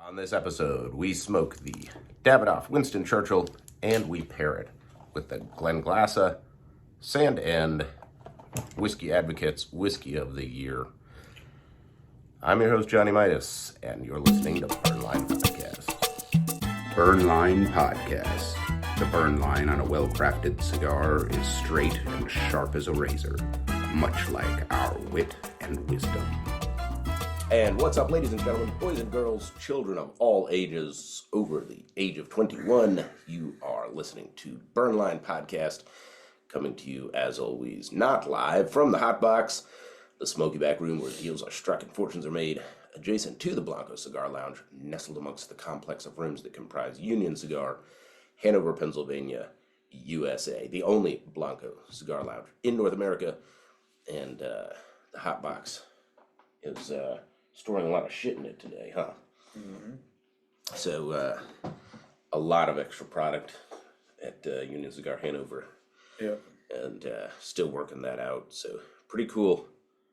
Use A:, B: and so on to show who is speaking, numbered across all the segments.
A: On this episode, we smoke the Davidoff Winston Churchill, and we pair it with the Glenglassaugh Sandend Whiskey Advocates Whiskey of the Year. I'm your host, Johnny Midas, and you're listening to Burnline Podcast.
B: Burnline Podcast. The burn line on a well-crafted cigar is straight and sharp as a razor, much like our wit and wisdom.
A: And what's up, ladies and gentlemen, boys and girls, children of all ages over the age of 21. You are listening to Burnline Podcast, coming to you, as always, not live from the Hot Box, the smoky back room where deals are struck and fortunes are made, adjacent to the Blanco Cigar Lounge, nestled amongst the complex of rooms that comprise Union Cigar, Hanover, Pennsylvania, USA, the only Blanco Cigar Lounge in North America. And the Hot Box is storing a lot of shit in it today, huh? Mm-hmm. So a lot of extra product at Union Cigar Hanover.
C: Yeah.
A: And still working that out. So pretty cool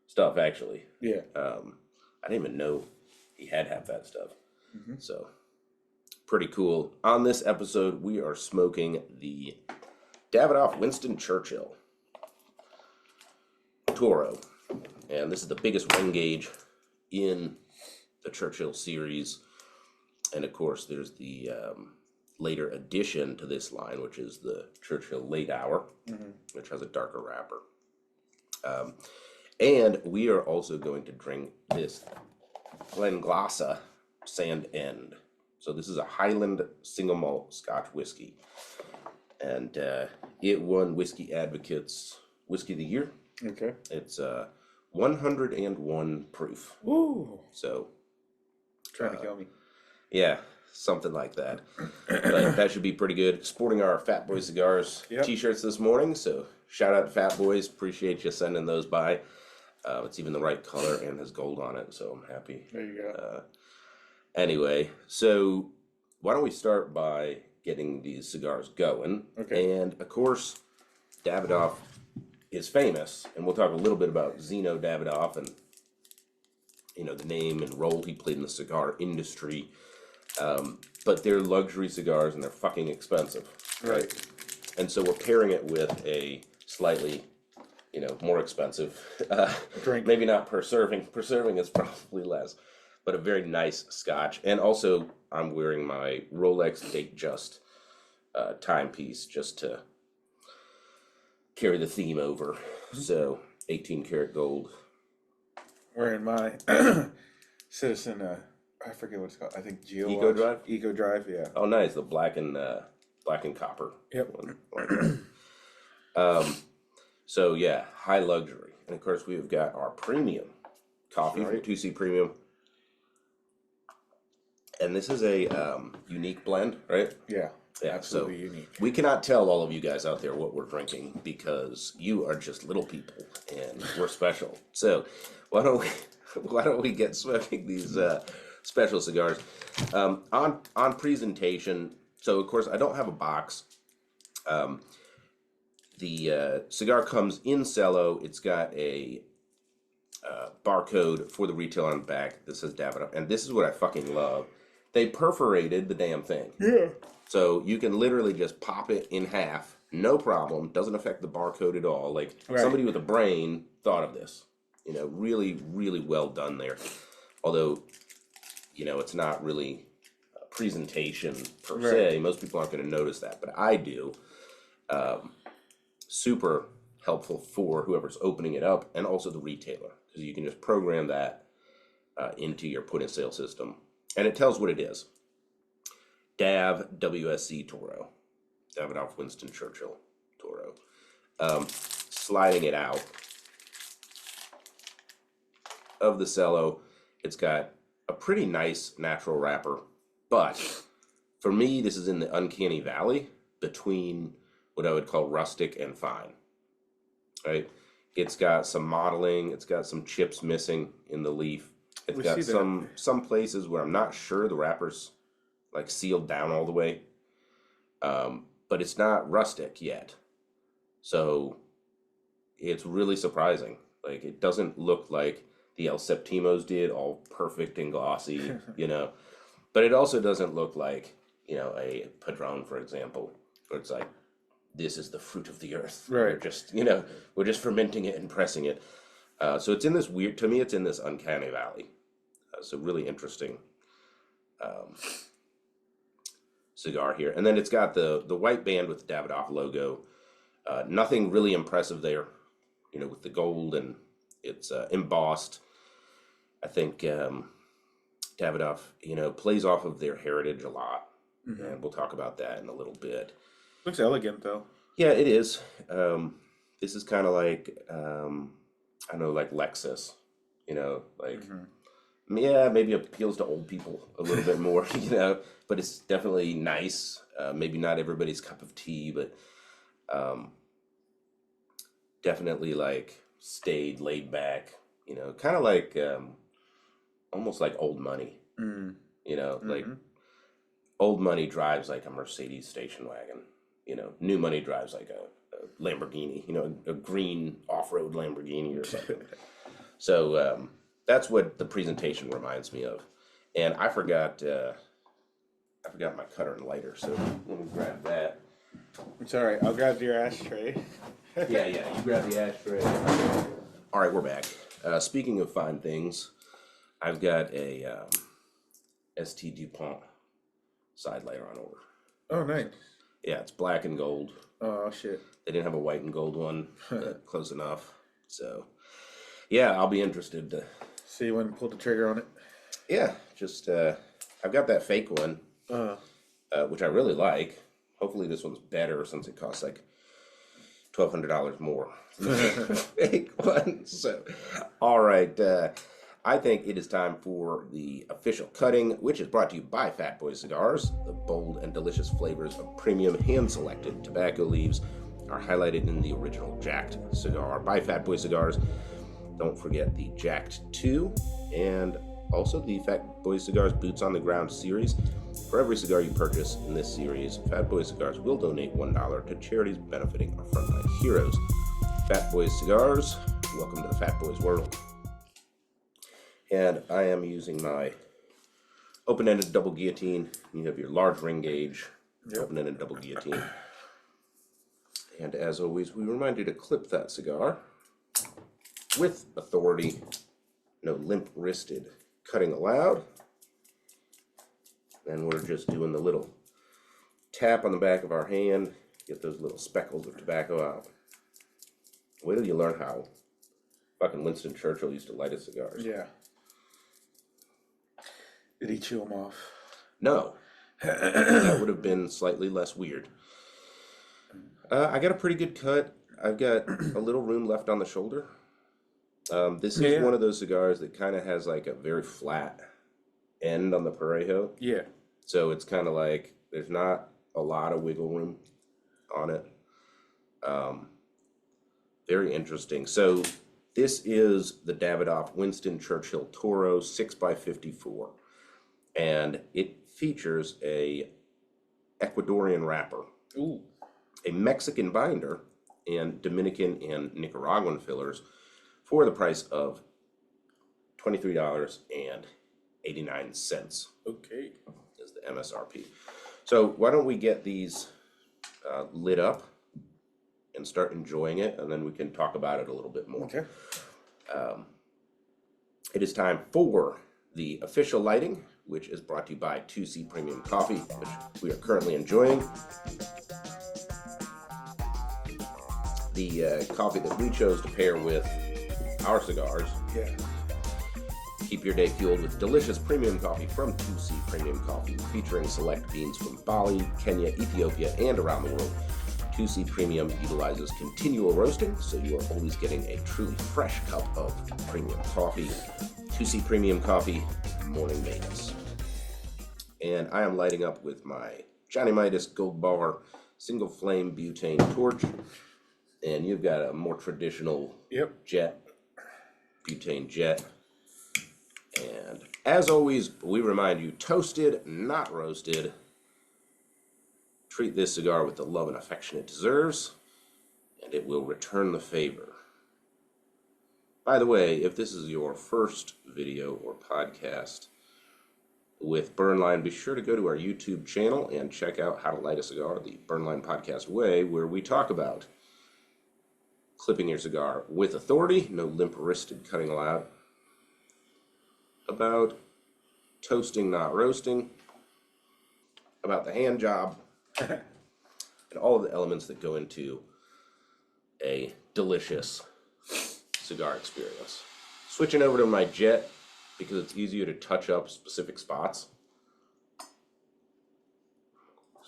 A: stuff, actually.
C: Yeah.
A: I didn't even know he had half that stuff. Mm-hmm. So pretty cool. On this episode, we are smoking the Davidoff Winston Churchill Toro. And this is the biggest ring gauge in the Churchill series. And of course, there's the later addition to this line, which is the Churchill Late Hour, which has a darker wrapper. And we are also going to drink this Glenglassaugh Sandend. So this is a Highland single malt Scotch whiskey. And it won Whiskey Advocates Whiskey of the Year.
C: Okay.
A: It's 101 proof.
C: Ooh.
A: So
C: Trying to kill me.
A: yeah, something like that. But that should be pretty good. Sporting our Fat Boy Cigars t-shirts this morning, so shout out to Fat Boys. Appreciate you sending those by. It's even the right color and has gold on it, so I'm happy.
C: There you go.
A: Anyway, so why don't we start by getting these cigars going?
C: Okay.
A: And of course, Davidoff is famous, and we'll talk a little bit about Zino Davidoff and, you know, the name and role he played in the cigar industry. But they're luxury cigars and they're fucking expensive, right? And so we're pairing it with a slightly, you know, more expensive
C: drink.
A: Maybe not per serving. Per serving is probably less, but a very nice Scotch. And also, I'm wearing my Rolex Datejust timepiece just to carry the theme over. So 18 karat gold.
C: Wearing my Citizen, I forget what it's called. I think
A: Eco Drive?
C: Eco Drive, yeah.
A: Oh, nice. The black and copper.
C: Yep.
A: one. So yeah, high luxury. And of course we've got our premium coffee from 2C Premium. And this is a unique blend, right?
C: Yeah.
A: Yeah,
C: Absolutely
A: so
C: unique.
A: We cannot tell all of you guys out there what we're drinking because you are just little people and we're special. So why don't we get smoking these special cigars? On presentation, so of course I don't have a box. The cigar comes in cello. It's got a barcode for the retailer on the back that says Davidoff, and this is what I fucking love. They perforated the damn thing.
C: Yeah.
A: So you can literally just pop it in half, no problem. Doesn't affect the barcode at all. Like somebody with a brain thought of this. You know, really, really well done there. Although, you know, it's not really a presentation per se. Most people aren't going to notice that, but I do. Super helpful for whoever's opening it up and also the retailer because you can just program that into your point of sale system. And it tells what it is. Dav WSC Toro, Davidoff Winston Churchill Toro. Sliding it out of the cello, it's got a pretty nice natural wrapper, but for me, this is in the uncanny valley between what I would call rustic and fine, right? It's got some modeling, it's got some chips missing in the leaf. It's got some places where I'm not sure the wrapper's like sealed down all the way, but it's not rustic yet. So it's really surprising. Like it doesn't look like the El Septimos did, all perfect and glossy, you know. But it also doesn't look like, a Padron, for example, where it's like, this is the fruit of the earth.
C: Right.
A: We're just fermenting it and pressing it. So it's in this to me, it's in this uncanny valley. So really interesting cigar here. And then it's got the white band with the Davidoff logo. Nothing really impressive there, with the gold, and it's embossed. I think Davidoff, plays off of their heritage a lot. Mm-hmm. And we'll talk about that in a little bit.
C: Looks elegant, though.
A: Yeah, it is. This is kind of like, I know, like Lexus, like, yeah, maybe appeals to old people a little bit more, but it's definitely nice. Maybe not everybody's cup of tea, but definitely like stayed laid back, kind of like almost like old money, like old money drives like a Mercedes station wagon, new money drives like a Lamborghini, a green off-road Lamborghini or something. So that's what the presentation reminds me of. And I forgot my cutter and lighter, so let me grab that.
C: It's all right. I'll grab your ashtray.
A: Yeah, you grab the ashtray. All right, we're back. Speaking of fine things, I've got a ST DuPont side lighter on order.
C: Oh, nice.
A: Yeah, it's black and gold.
C: Oh, shit.
A: They didn't have a white and gold one, close enough. So, yeah, I'll be interested to
C: see when pull the trigger on it.
A: Yeah, just I've got that fake one, which I really like. Hopefully, this one's better since it costs like $1,200 more than the fake one. So, all right. I think it is time for the official cutting, which is brought to you by Fat Boy Cigars. The bold and delicious flavors of premium hand-selected tobacco leaves are highlighted in the original Jacked cigar by Fat Boy Cigars. Don't forget the Jacked 2 and also the Fat Boy Cigars Boots on the Ground series. For every cigar you purchase in this series, Fat Boy Cigars will donate $1 to charities benefiting our frontline heroes. Fat Boy Cigars, welcome to the Fat Boys world. And I am using my open-ended double guillotine. You have your large ring gauge, open-ended double guillotine. And as always, we remind you to clip that cigar with authority. No limp-wristed cutting allowed. And we're just doing the little tap on the back of our hand, get those little speckles of tobacco out. Wait till you learn how fucking Winston Churchill used to light his cigars.
C: Yeah. Did he chew them off? No.
A: That would have been slightly less weird. I got a pretty good cut. I've got a little room left on the shoulder. This is one of those cigars that kind of has like a very flat end on the Parejo.
C: Yeah.
A: So it's kind of like there's not a lot of wiggle room on it. Very interesting. So this is the Davidoff Winston Churchill Toro 6x54. And it features a Ecuadorian wrapper, a Mexican binder, and Dominican and Nicaraguan fillers for the price of $23.89.
C: Okay.
A: Is the MSRP. So why don't we get these lit up and start enjoying it, and then we can talk about it a little bit more.
C: Okay.
A: It is time for the official lighting, which is brought to you by 2C Premium Coffee, which we are currently enjoying. The coffee that we chose to pair with our cigars.
C: Yeah.
A: Keep your day fueled with delicious premium coffee from 2C Premium Coffee, featuring select beans from Bali, Kenya, Ethiopia, and around the world. 2C Premium utilizes continual roasting, so you are always getting a truly fresh cup of premium coffee. 2C Premium Coffee, morning maintenance. And I am lighting up with my Johnny Midas Gold Bar single flame butane torch. And you've got a more traditional jet, butane jet. And as always, we remind you, toasted, not roasted. Treat this cigar with the love and affection it deserves, and it will return the favor. By the way, if this is your first video or podcast, with Burnline, be sure to go to our YouTube channel and check out How to Light a Cigar, the Burnline Podcast way, where we talk about clipping your cigar with authority, no limp-wristed cutting allowed, about toasting, not roasting, about the hand job, and all of the elements that go into a delicious cigar experience. Switching over to my Jet because it's easier to touch up specific spots.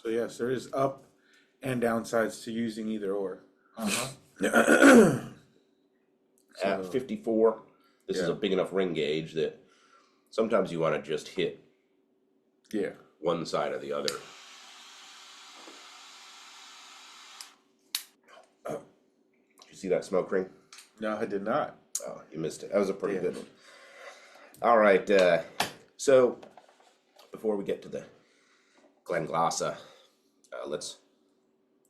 C: So yes, there is up and downsides to using either or.
A: At 54, this is a big enough ring gauge that sometimes you want to just hit one side or the other. Did you see that smoke ring?
C: No, I did not.
A: Oh, you missed it. That was a pretty good one. All right, so before we get to the Glenglassaugh, let's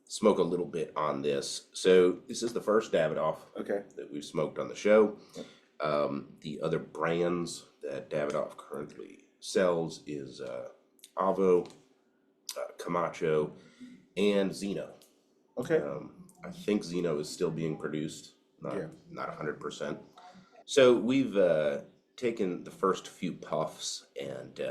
A: smoke a little bit on this. So this is the first Davidoff that we've smoked on the show. The other brands that Davidoff currently sells is Avo, Camacho, and Zeno.
C: Okay.
A: I think Zeno is still being produced, not 100%. So we've taken the first few puffs, and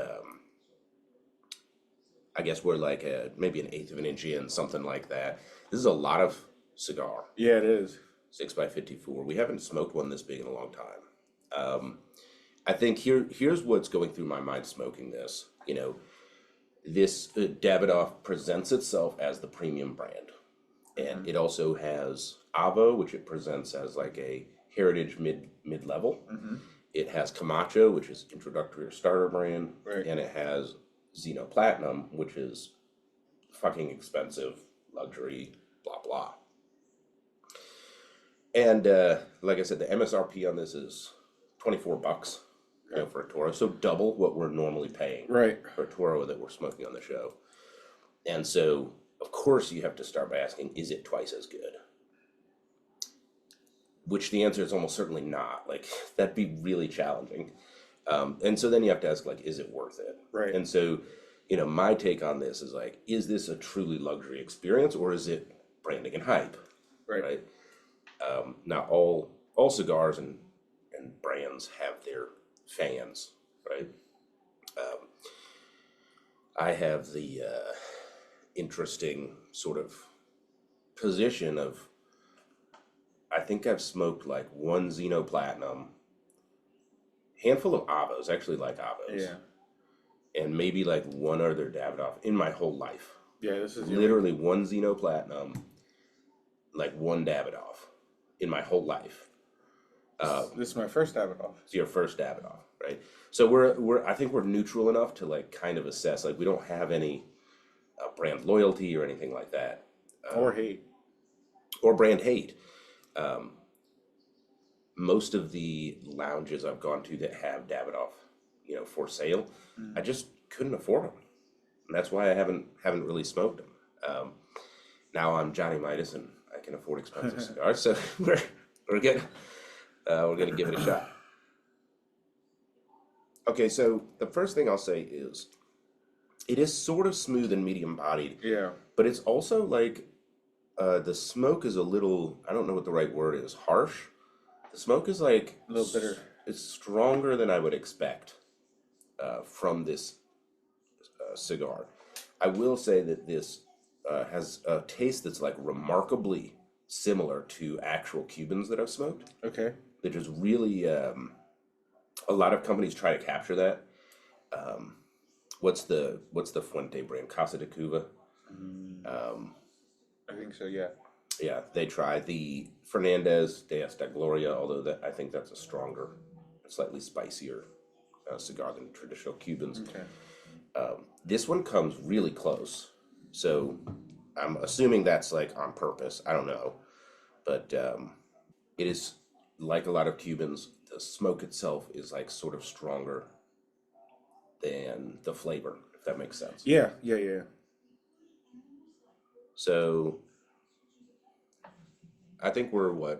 A: I guess we're like maybe an eighth of an inch in, something like that. This is a lot of cigar.
C: Yeah, it is.
A: 6x54. We haven't smoked one this big in a long time. I think here's what's going through my mind smoking this. You know, this Davidoff presents itself as the premium brand, and it also has Avo, which it presents as like a heritage mid level. It has Camacho, which is introductory or starter brand, and it has Zeno Platinum, which is fucking expensive, luxury, blah blah. And like I said, the MSRP on this is $24, you know, for a Toro, so double what we're normally paying for a Toro that we're smoking on the show. And so, of course, you have to start by asking, is it twice as good? Which the answer is almost certainly not. Like, that'd be really challenging. And so then you have to ask, like, is it worth it?
C: Right.
A: And so, you know, my take on this is like, is this a truly luxury experience, or is it branding and hype? Right. Now, all cigars and brands have their fans, right? I have the interesting sort of position of, I think I've smoked like one Zeno Platinum, handful of Avos, actually like Avos, and maybe like one other Davidoff in my whole life. Yeah, this is literally one Zeno Platinum, like one Davidoff in my whole life.
C: This is my first Davidoff.
A: It's your first Davidoff, right? So we're I think we're neutral enough to like kind of assess. Like we don't have any brand loyalty or anything like that,
C: or hate,
A: or brand hate. Most of the lounges I've gone to that have Davidoff, you know, for sale, I just couldn't afford them, and that's why I haven't really smoked them. Now I'm Johnny Midas and I can afford expensive cigars, so we're gonna give it a shot. Okay, so the first thing I'll say is, it is sort of smooth and medium bodied. Yeah. But it's also like, the smoke is a little, I don't know what the right word is, harsh. The smoke is like
C: a little bitter.
A: It's stronger than I would expect from this cigar. I will say that this has a taste that's like remarkably similar to actual Cubans that I've smoked. Okay. That is really, a lot of companies try to capture that. What's the Fuente brand? Casa de Cuba?
C: I think so, yeah.
A: Yeah, they try the Fernandez de Esta Gloria, although I think that's a stronger, slightly spicier cigar than traditional Cubans. Okay. This one comes really close, so I'm assuming that's like on purpose. I don't know, but it is like a lot of Cubans. The smoke itself is like sort of stronger than the flavor, if that makes sense.
C: Yeah.
A: So I think we're a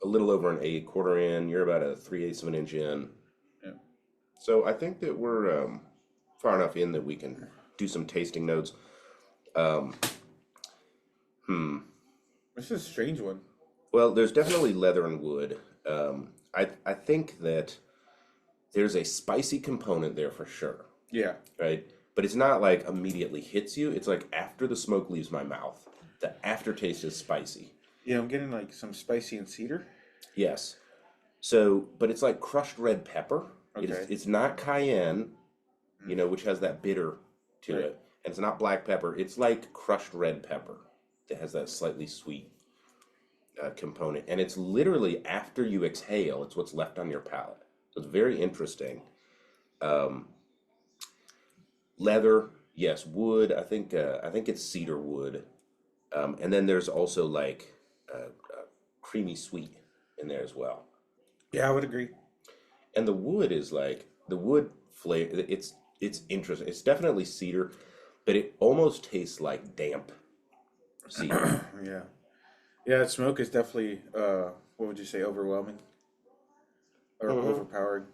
A: little over an 8/4 in. You're about a 3/8 of an inch in. Yeah. So I think that we're far enough in that we can do some tasting notes.
C: This is a strange one.
A: Well, there's definitely leather and wood. I think that there's a spicy component there for sure.
C: Yeah.
A: Right? But it's not like immediately hits you. It's like after the smoke leaves my mouth, the aftertaste is spicy.
C: Yeah, I'm getting like some spicy and cedar.
A: Yes. So, but it's like crushed red pepper.
C: Okay.
A: It's not cayenne, which has that bitter to
C: Right.
A: it. And it's not black pepper. It's like crushed red pepper that has that slightly sweet component. And it's literally after you exhale, it's what's left on your palate. So it's very interesting. Leather, yes. Wood, I think it's cedar wood. And then there's also like creamy sweet in there as well.
C: Yeah, I would agree.
A: And the wood is like the wood flavor. It's interesting. It's definitely cedar, but it almost tastes like damp cedar.
C: Yeah. Yeah, smoke is definitely, what would you say, overwhelming? Or overpowered?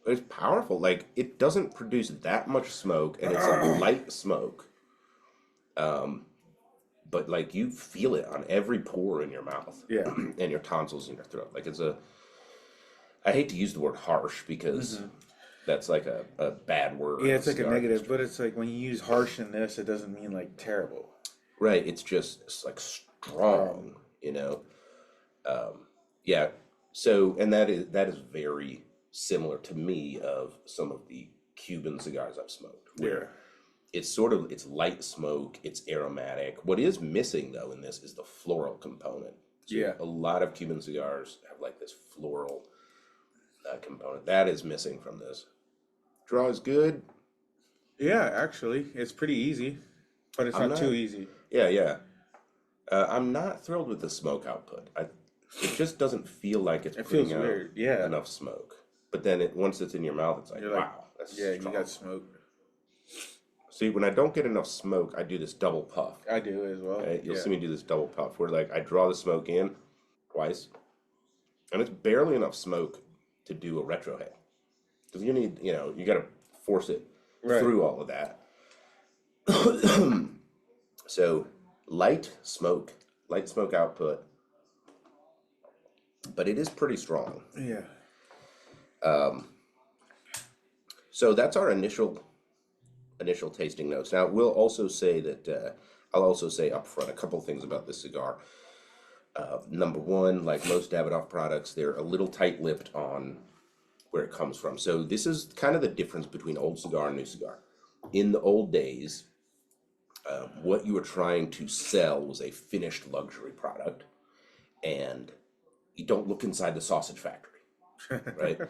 A: It's powerful. Like it doesn't produce that much smoke, and it's a light smoke. But like you feel it on every pore in your mouth.
C: Yeah.
A: And your tonsils in your throat. Like I hate to use the word harsh because that's like a bad word.
C: Yeah, it's like a negative, but it's like when you use harsh in this, it doesn't mean like terrible.
A: Right. It's like strong, Yeah. So, and that is very similar to me of some of the Cuban cigars I've smoked. Where it's light smoke, it's aromatic. What is missing though in this is the floral component. So a lot of Cuban cigars have like this floral component. That is missing from this. Draw is good.
C: Yeah, actually, it's pretty easy, but it's not too easy.
A: Yeah. I'm not thrilled with the smoke output. It just doesn't feel like it's putting out
C: weird. Yeah.
A: enough smoke. But then once it's in your mouth, it's like,
C: You're like,
A: wow, that's
C: strong.
A: strong.
C: You got smoke.
A: See, when I don't get enough smoke, I do this double puff.
C: I do as well.
A: Right? You'll see me do this double puff where like I draw the smoke in twice, and it's barely enough smoke to do a retrohale. Because you need, you got to force it through all of that. So light smoke output, but it is pretty strong.
C: Yeah.
A: So that's our initial tasting notes. Now we'll also say that I'll also say up front a couple things about this cigar. Number one, like most Davidoff products, they're a little tight-lipped on where it comes from. So this is kind of the difference between old cigar and new cigar. In the old days, what you were trying to sell was a finished luxury product, and you don't look inside the sausage factory, right?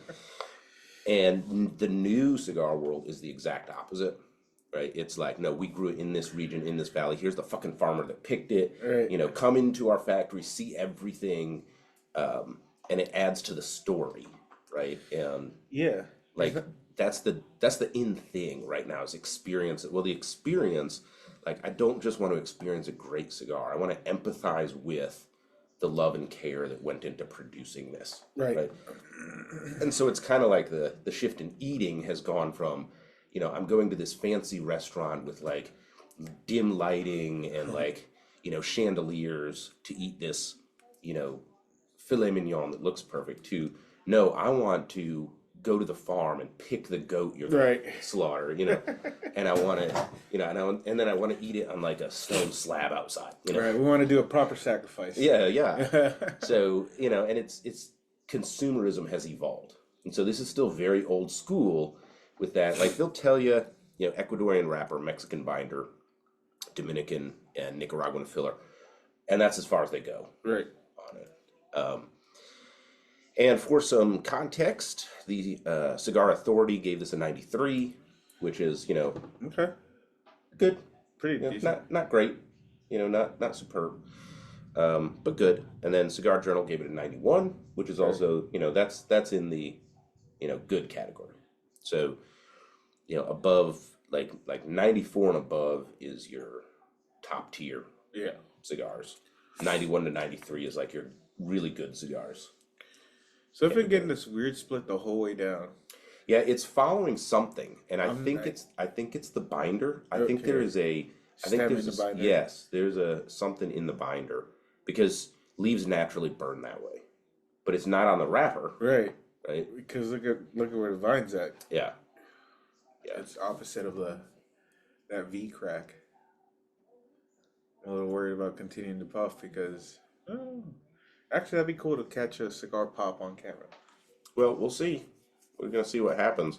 A: And the new cigar world is the exact opposite, right? It's like, no, we grew it in this region, in this valley. Here's the fucking farmer that picked it.
C: Right.
A: Come into our factory, see everything, and it adds to the story, right? And like that's the in thing right now is experience it. Well, the experience, like I don't just want to experience a great cigar. I want to empathize with the love and care that went into producing this. Right. And so it's kind of like the shift in eating has gone from, I'm going to this fancy restaurant with like dim lighting and like, chandeliers to eat this, filet mignon that looks perfect to, no, I want to go to the farm and pick the goat you're going to slaughter, and I want to, and then I want to eat it on like a stone slab outside,
C: Right, we want to do a proper sacrifice.
A: Yeah. So, and it's consumerism has evolved. And so this is still very old school with that. Like they'll tell you, Ecuadorian wrapper, Mexican binder, Dominican and Nicaraguan filler. And that's as far as they go.
C: Right.
A: On it. And for some context, the Cigar Authority gave this a 93, which is,
C: okay,
A: good.
C: Pretty decent.
A: Not great, not superb, but good. And then Cigar Journal gave it a 91, which is also, that's in the, good category. So, above like 94 and above is your top tier cigars. 91 to 93 is like your really good cigars.
C: So I've been getting this weird split the whole way down.
A: Yeah, it's following something, and I think
C: I-
A: it's the binder. I think
C: Okay.
A: there is a I think
C: Stem in
A: there's
C: the binder.
A: yes, there's a something in the binder because leaves naturally burn that way, but it's not on the wrapper,
C: Right.
A: right?
C: Because look at where the vine's at.
A: Yeah, yeah.
C: It's opposite of that V crack. I'm a little worried about continuing to puff because actually that'd be cool to catch a cigar pop on camera.
A: Well, we'll see. We're gonna see what happens.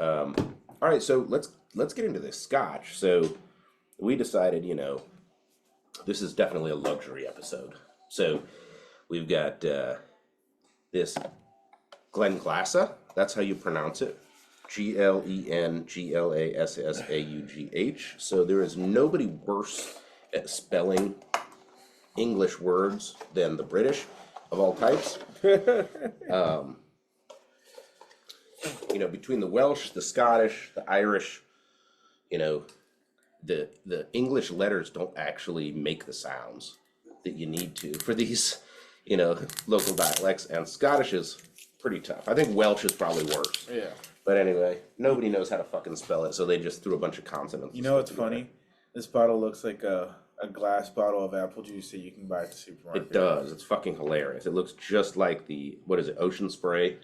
A: All right, so let's get into this scotch. So we decided, this is definitely a luxury episode. So we've got this Glenglassaugh. That's how you pronounce it. Glenglassaugh. So there is nobody worse at spelling English words than the British of all types. Between the Welsh, the Scottish, the Irish, the English letters don't actually make the sounds that you need to for these, local dialects, and Scottish is pretty tough. I think Welsh is probably worse.
C: Yeah.
A: But anyway, nobody knows how to fucking spell it, so they just threw a bunch of consonants.
C: You know what's funny? This bottle looks like a glass bottle of apple juice that you can buy at the supermarket.
A: It does. It's fucking hilarious. It looks just like the, what is it, Ocean Spray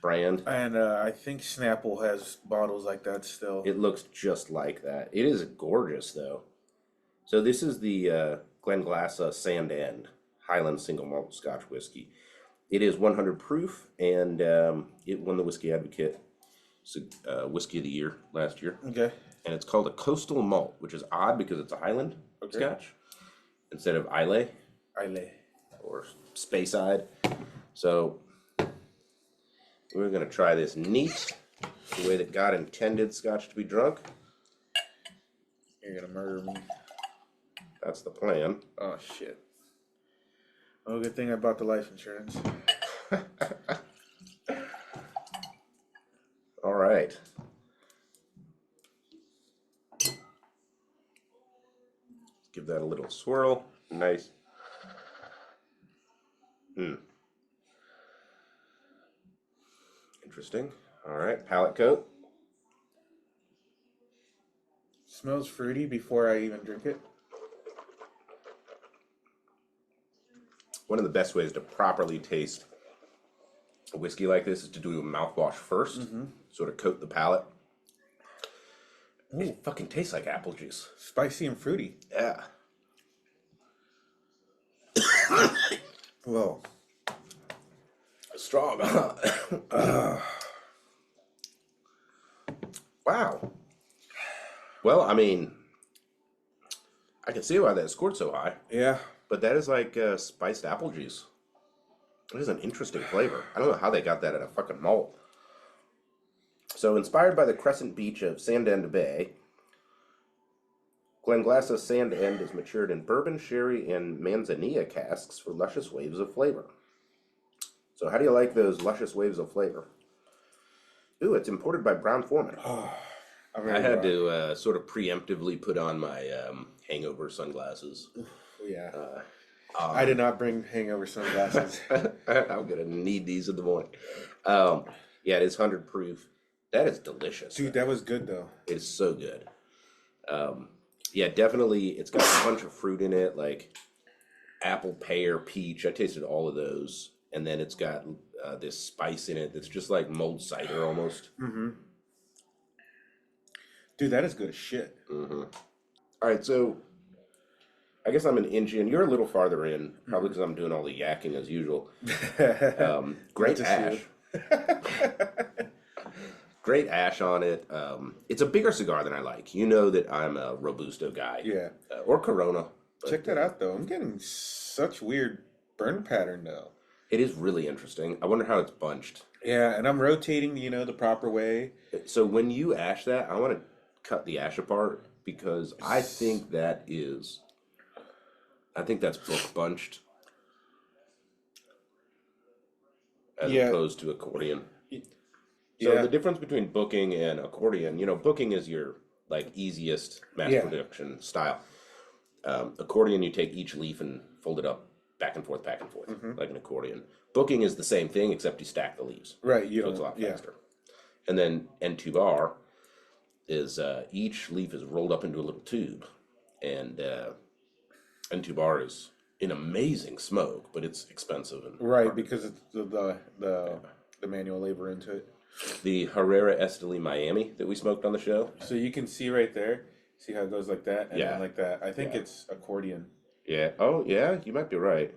A: brand.
C: And I think Snapple has bottles like that still.
A: It looks just like that. It is gorgeous, though. So this is the Glenglassaugh Sandend Highland Single Malt Scotch Whiskey. It is 100 proof, and it won the Whiskey Advocate Whiskey of the Year last year.
C: Okay.
A: And it's called a Coastal Malt, which is odd because it's a Highland Scotch instead of Islay or Speyside. So we're going to try this neat, the way that God intended Scotch to be drunk.
C: You're going to murder me.
A: That's the plan.
C: Oh, shit. Oh, good thing I bought the life insurance.
A: All right. Give that a little swirl. Nice. Interesting. All right, palate coat.
C: Smells fruity before I even drink it.
A: One of the best ways to properly taste a whiskey like this is to do a mouthwash first, sort of coat the palate. It fucking tastes like apple juice.
C: Spicy and fruity.
A: Yeah.
C: Whoa.
A: Strong. Wow. Well, I mean, I can see why that scored so high,
C: Yeah.
A: but that is like spiced apple juice. It is an interesting flavor. I don't know how they got that at a fucking malt. So, inspired by the crescent beach of Sandend Bay, Glenglassaugh Sandend is matured in bourbon, sherry, and manzanilla casks for luscious waves of flavor. So, how do you like those luscious waves of flavor? Ooh, it's imported by Brown-Forman. I had to sort of preemptively put on my hangover sunglasses.
C: Yeah. I did not bring hangover sunglasses.
A: I'm going to need these in the morning. Yeah, it is 100 proof. That is delicious.
C: Dude, that was good though.
A: It is so good. Yeah, definitely. It's got a bunch of fruit in it, like apple, pear, peach. I tasted all of those. And then it's got this spice in it that's just like mulled cider almost.
C: Mm-hmm. Dude, that is good as shit.
A: Mm-hmm. All right, so I guess I'm an inch in. You're a little farther in, probably because I'm doing all the yakking as usual. Great ash. Great ash on it. It's a bigger cigar than I like. You know that I'm a Robusto guy.
C: Yeah.
A: Or Corona.
C: Check that out though. I'm getting such weird burn pattern though.
A: It is really interesting. I wonder how it's bunched.
C: Yeah, and I'm rotating, the proper way.
A: So when you ash that, I want to cut the ash apart because I think that's book bunched as opposed to accordion. So the difference between booking and accordion, booking is your like easiest mass production style. Accordion, you take each leaf and fold it up back and forth, like an accordion. Booking is the same thing except you stack the leaves.
C: Right,
A: So it's a lot faster. And then N2R is each leaf is rolled up into a little tube, and N2R is an amazing smoke, but it's expensive and
C: Right,
A: hard.
C: because it's the manual labor into it.
A: The Herrera Esteli Miami that we smoked on the show.
C: So you can see right there, see how it goes like that and
A: Yeah.
C: then like that. I think
A: Yeah.
C: it's accordion.
A: Yeah. Oh, yeah. You might be right.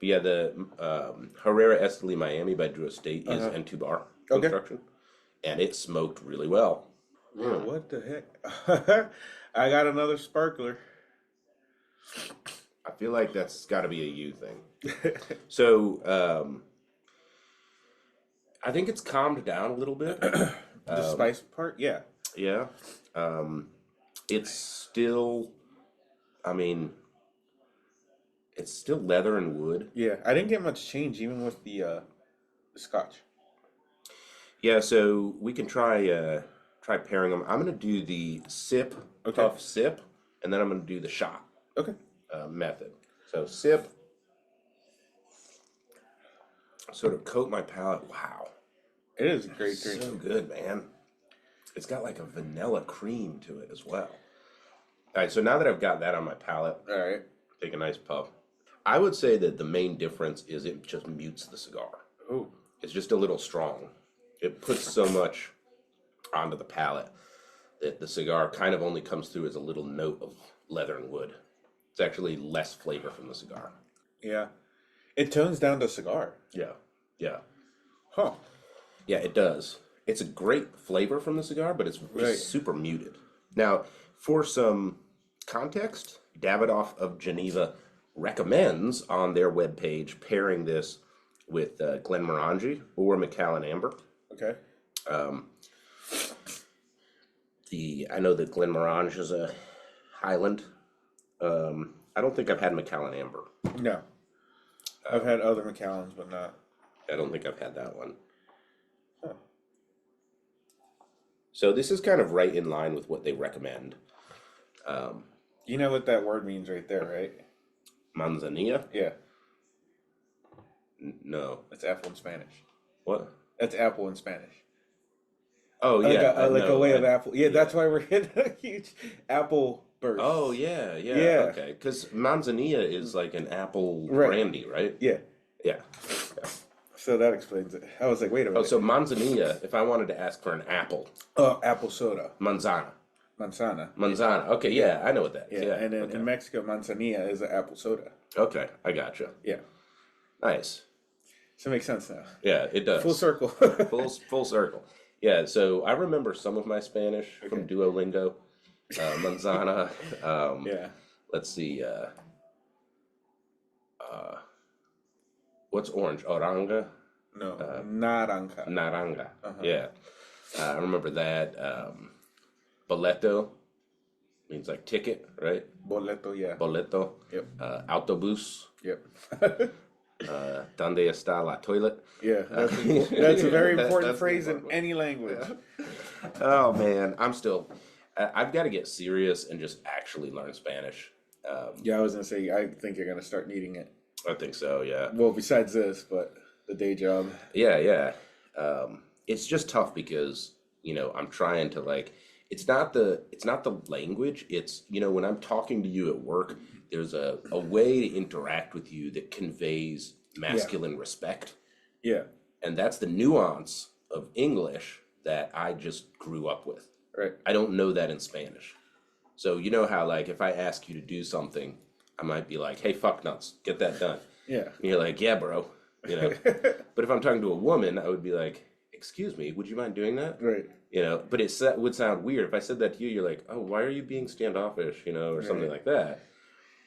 A: But yeah, the Herrera Esteli Miami by Drew Estate is N2R
C: Okay.
A: construction, and it smoked really well.
C: Yeah, what the heck? I got another sparkler.
A: I feel like that's got to be a you thing. So I think it's calmed down a little bit.
C: The spice part, yeah.
A: Yeah. It's still, I mean, it's still leather and wood.
C: Yeah, I didn't get much change even with the scotch.
A: Yeah, so we can try pairing them. I'm gonna do the sip, puff sip, and then I'm gonna do the shot method. So sip, sort of coat my palate. Wow,
C: It is a great drink.
A: so good, man. It's got like a vanilla cream to it as well. All right, so now that I've got that on my palate,
C: All right.
A: take a nice puff. I would say that the main difference is it just mutes the cigar.
C: Oh,
A: It's just a little strong. It puts so much onto the palate that the cigar kind of only comes through as a little note of leather and wood. It's actually less flavor from the cigar.
C: yeah. It tones down the cigar.
A: Yeah. Yeah.
C: Huh.
A: Yeah, it does. It's a great flavor from the cigar, but it's
C: Right.
A: super muted. Now, for some context, Davidoff of Geneva recommends on their webpage pairing this with Glenmorangie or Macallan Amber.
C: Okay.
A: I know that Glenmorangie is a Highland. I don't think I've had Macallan Amber.
C: No. I've had other Macallans, but not.
A: I don't think I've had that one.
C: Huh.
A: So this is kind of right in line with what they recommend.
C: You know what that word means right there, right?
A: Manzanilla?
C: Yeah.
A: No.
C: That's apple in Spanish.
A: What?
C: That's apple in Spanish.
A: Oh yeah,
C: Like
A: no,
C: a way of apple. Yeah, that's why we're getting a huge apple burst.
A: Oh yeah.
C: Yeah.
A: Okay, because Manzanilla is like an apple
C: Right.
A: brandy, right?
C: Yeah.
A: Yeah.
C: So that explains it. I was like, wait a minute.
A: Oh, so Manzanilla. If I wanted to ask for an apple,
C: Apple soda.
A: manzana.
C: Manzana.
A: Manzana. Okay, yeah, I know what that is.
C: Yeah.
A: Yeah.
C: And then
A: okay.
C: in Mexico, manzanilla is an apple soda.
A: Okay, I gotcha.
C: Yeah.
A: Nice.
C: So it makes sense now.
A: Yeah, it does.
C: Full circle.
A: full circle. Yeah, so I remember some of my Spanish from Duolingo. Manzana.
C: Yeah.
A: Let's see. What's orange? Oranga?
C: No. Naranja.
A: Naranja. Yeah. I remember that. Boleto means like ticket, right?
C: Boleto, yeah.
A: Boleto.
C: Yep.
A: Autobus.
C: Yep.
A: Donde está la toilet?
C: Yeah. That's a very important
A: That's
C: phrase in
A: important.
C: any language.
A: Oh man, I've got to get serious and just actually learn Spanish.
C: Yeah, I was going to say, I think you're going to start needing it.
A: I think so, yeah.
C: Well, besides this, but the day job.
A: Yeah. It's just tough because, I'm trying to like, it's not the language. It's, when I'm talking to you at work, there's a way to interact with you that conveys masculine respect.
C: Yeah.
A: And that's the nuance of English that I just grew up with.
C: Right.
A: I don't know that in Spanish. So you know how like if I ask you to do something, I might be like, hey, fuck nuts, get that done.
C: Yeah.
A: And you're like, yeah, bro. But if I'm talking to a woman, I would be like, excuse me, would you mind doing that?
C: Right.
A: But it would sound weird. If I said that to you, you're like, oh, why are you being standoffish, or something like that.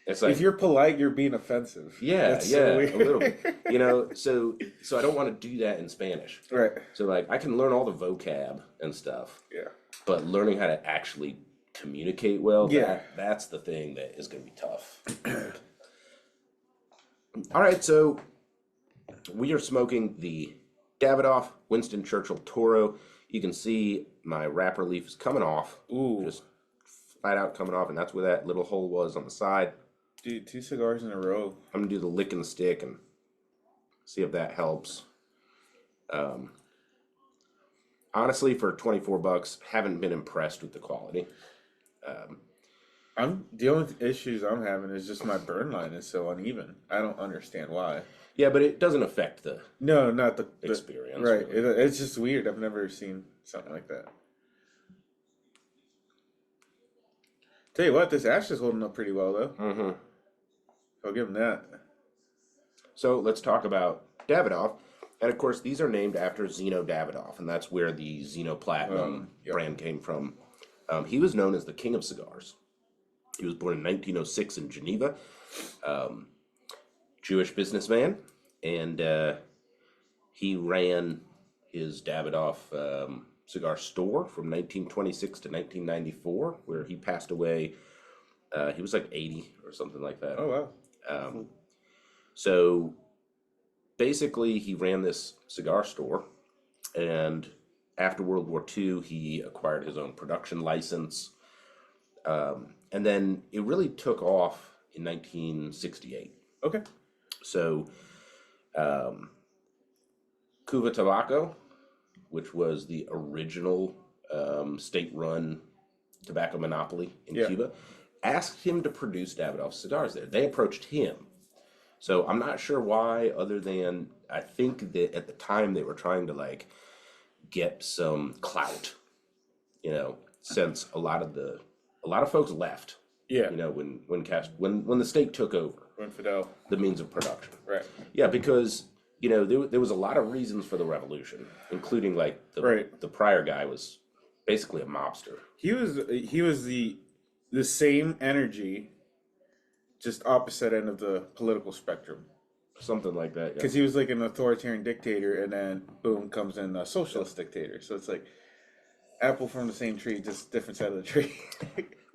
A: It's like,
C: If you're polite, you're being offensive.
A: yeah,
C: That's so weird.
A: a little bit. So I don't want to do that in Spanish.
C: Right.
A: So like I can learn all the vocab and stuff,
C: Yeah.
A: but learning how to actually communicate well,
C: Yeah.
A: that's the thing that is going to be tough. All right, so we are smoking the Davidoff Winston Churchill Toro. You can see my wrapper leaf is coming off.
C: Ooh.
A: Just flat out coming off, and that's where that little hole was on the side.
C: Dude, 2 cigars in a row.
A: I'm going to do the lick and the stick and see if that helps. honestly, for $24, haven't been impressed with the quality.
C: The only issues I'm having is just my burn line is so uneven. I don't understand why.
A: Yeah, but it doesn't affect the
C: not the
A: experience.
C: Right.
A: Really.
C: It's just weird. I've never seen something like that. Tell you what, this ash is holding up pretty well, though.
A: Mm-hmm.
C: I'll give him that.
A: So let's talk about Davidoff. And of course, these are named after Zino Davidoff, and that's where the Zino Platinum brand came from. He was known as the King of Cigars. He was born in 1906 in Geneva, Jewish businessman, and he ran his Davidoff cigar store from 1926 to 1994, where he passed away. He was like 80 or something like that.
C: Oh, wow.
A: So basically, he ran this cigar store, and after World War II, he acquired his own production license. And then it really took off in 1968.
C: Okay.
A: So, Cuba Tobacco, which was the original state-run tobacco monopoly in Cuba, asked him to produce Davidoff cigars there. They approached him. So I'm not sure why, other than I think that at the time they were trying to like get some clout, since a lot of folks left.
C: Yeah.
A: When the state took over.
C: When Fidel.
A: The means of production.
C: Right.
A: Yeah, because there was a lot of reasons for the revolution, including like the prior guy was basically a mobster.
C: He was the same energy, just opposite end of the political spectrum.
A: Something like that.
C: Because he was like an authoritarian dictator, and then boom comes in a socialist dictator. So it's like apple from the same tree, just different side of the tree.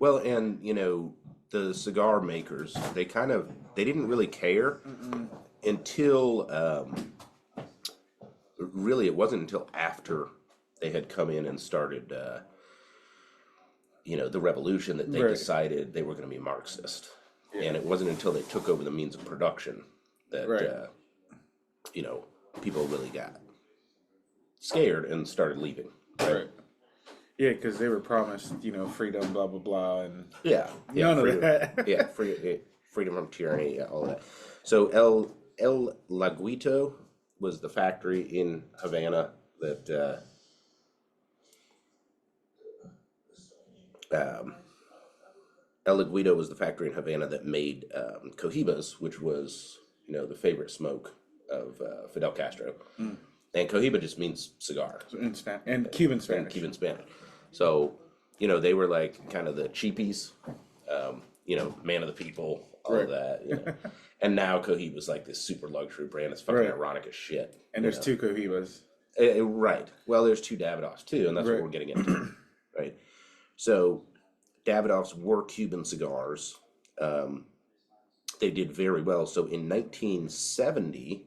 A: Well, and the cigar makers, they didn't really care until really it wasn't until after they had come in and started the revolution that they decided they were going to be Marxist. And it wasn't until they took over the means of production that people really got scared and started leaving.
C: Right. Yeah, because they were promised, freedom, blah blah blah, and
A: none
C: of that.
A: Freedom from tyranny, all of that. So El Laguito was the factory in Havana that El Laguito was the factory in Havana that made cohibas, which was the favorite smoke of Fidel Castro. And cohiba just means cigar.
C: And Cuban Spanish.
A: And Cuban Spanish. So, they were like kind of the cheapies, man of the people, all of that. And now Cohiba's like this super luxury brand. It's fucking ironic as shit.
C: And there's two Cohibas.
A: Right. Well, there's two Davidoffs too, and that's what we're getting into. Right. So, Davidoffs were Cuban cigars. They did very well. So, in 1970,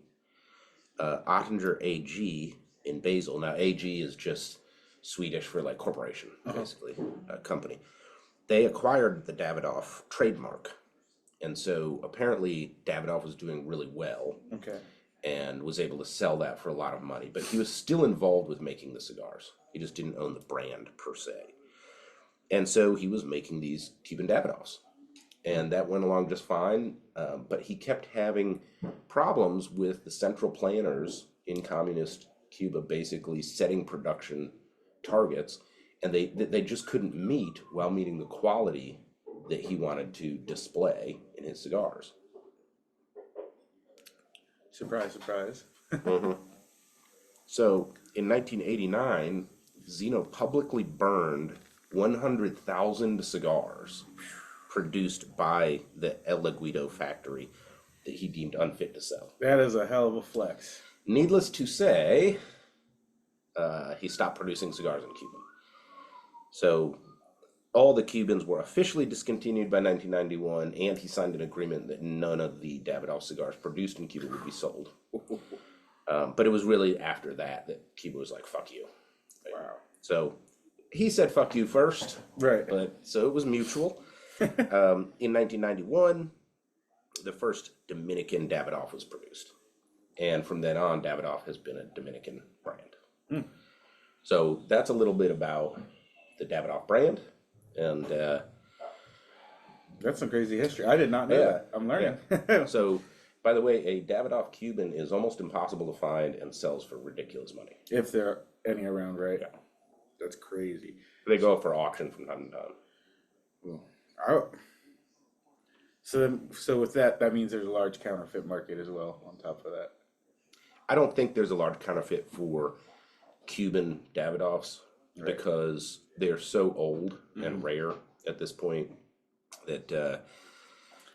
A: Ottinger AG in Basel. Now, AG is just Swedish for like corporation, basically, a company. They acquired the Davidoff trademark. And so apparently Davidoff was doing really well.
C: Okay.
A: And was able to sell that for a lot of money. But he was still involved with making the cigars. He just didn't own the brand per se. And so he was making these Cuban Davidoffs. And that went along just fine. But he kept having problems with the central planners in communist Cuba basically setting production targets, and they just couldn't meet while meeting the quality that he wanted to display in his cigars.
C: Surprise, surprise.
A: So in 1989, Zino publicly burned 100,000 cigars produced by the El Laguito factory that he deemed unfit to sell.
C: That is a hell of a flex.
A: Needless to say, he stopped producing cigars in Cuba. So all the Cubans were officially discontinued by 1991, and he signed an agreement that none of the Davidoff cigars produced in Cuba would be sold. But it was really after that Cuba was like, fuck you. Right?
C: Wow.
A: So he said fuck you first.
C: Right.
A: But so it was mutual. In 1991, the first Dominican Davidoff was produced. And from then on, Davidoff has been a Dominican brand. So that's a little bit about the Davidoff brand, and
C: That's some crazy history. I did not know that. I'm learning.
A: so, by the way, a Davidoff Cuban is almost impossible to find and sells for ridiculous money.
C: If there are any around, right?
A: Yeah.
C: That's crazy.
A: They go up for auction from time to time.
C: Well, so with that means there's a large counterfeit market as well on top of that.
A: I don't think there's a large counterfeit for Cuban Davidoffs because they're so old and rare at this point that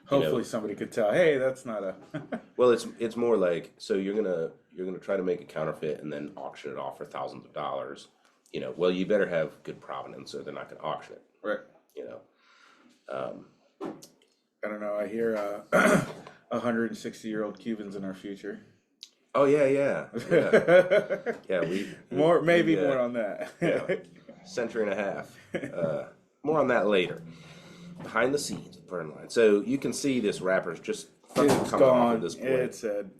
C: hopefully somebody could tell, hey, that's not a
A: well, it's more like, so you're gonna try to make a counterfeit and then auction it off for thousands of dollars. Well, you better have good provenance or they're not gonna auction it.
C: right. I don't know. I hear 160-year-old Cubans in our future.
A: Oh yeah. We
C: more on that.
A: Century and a half. More on that later. Behind the scenes at Burnline. So you can see this wrapper's just fucking coming off at this point.
C: It said,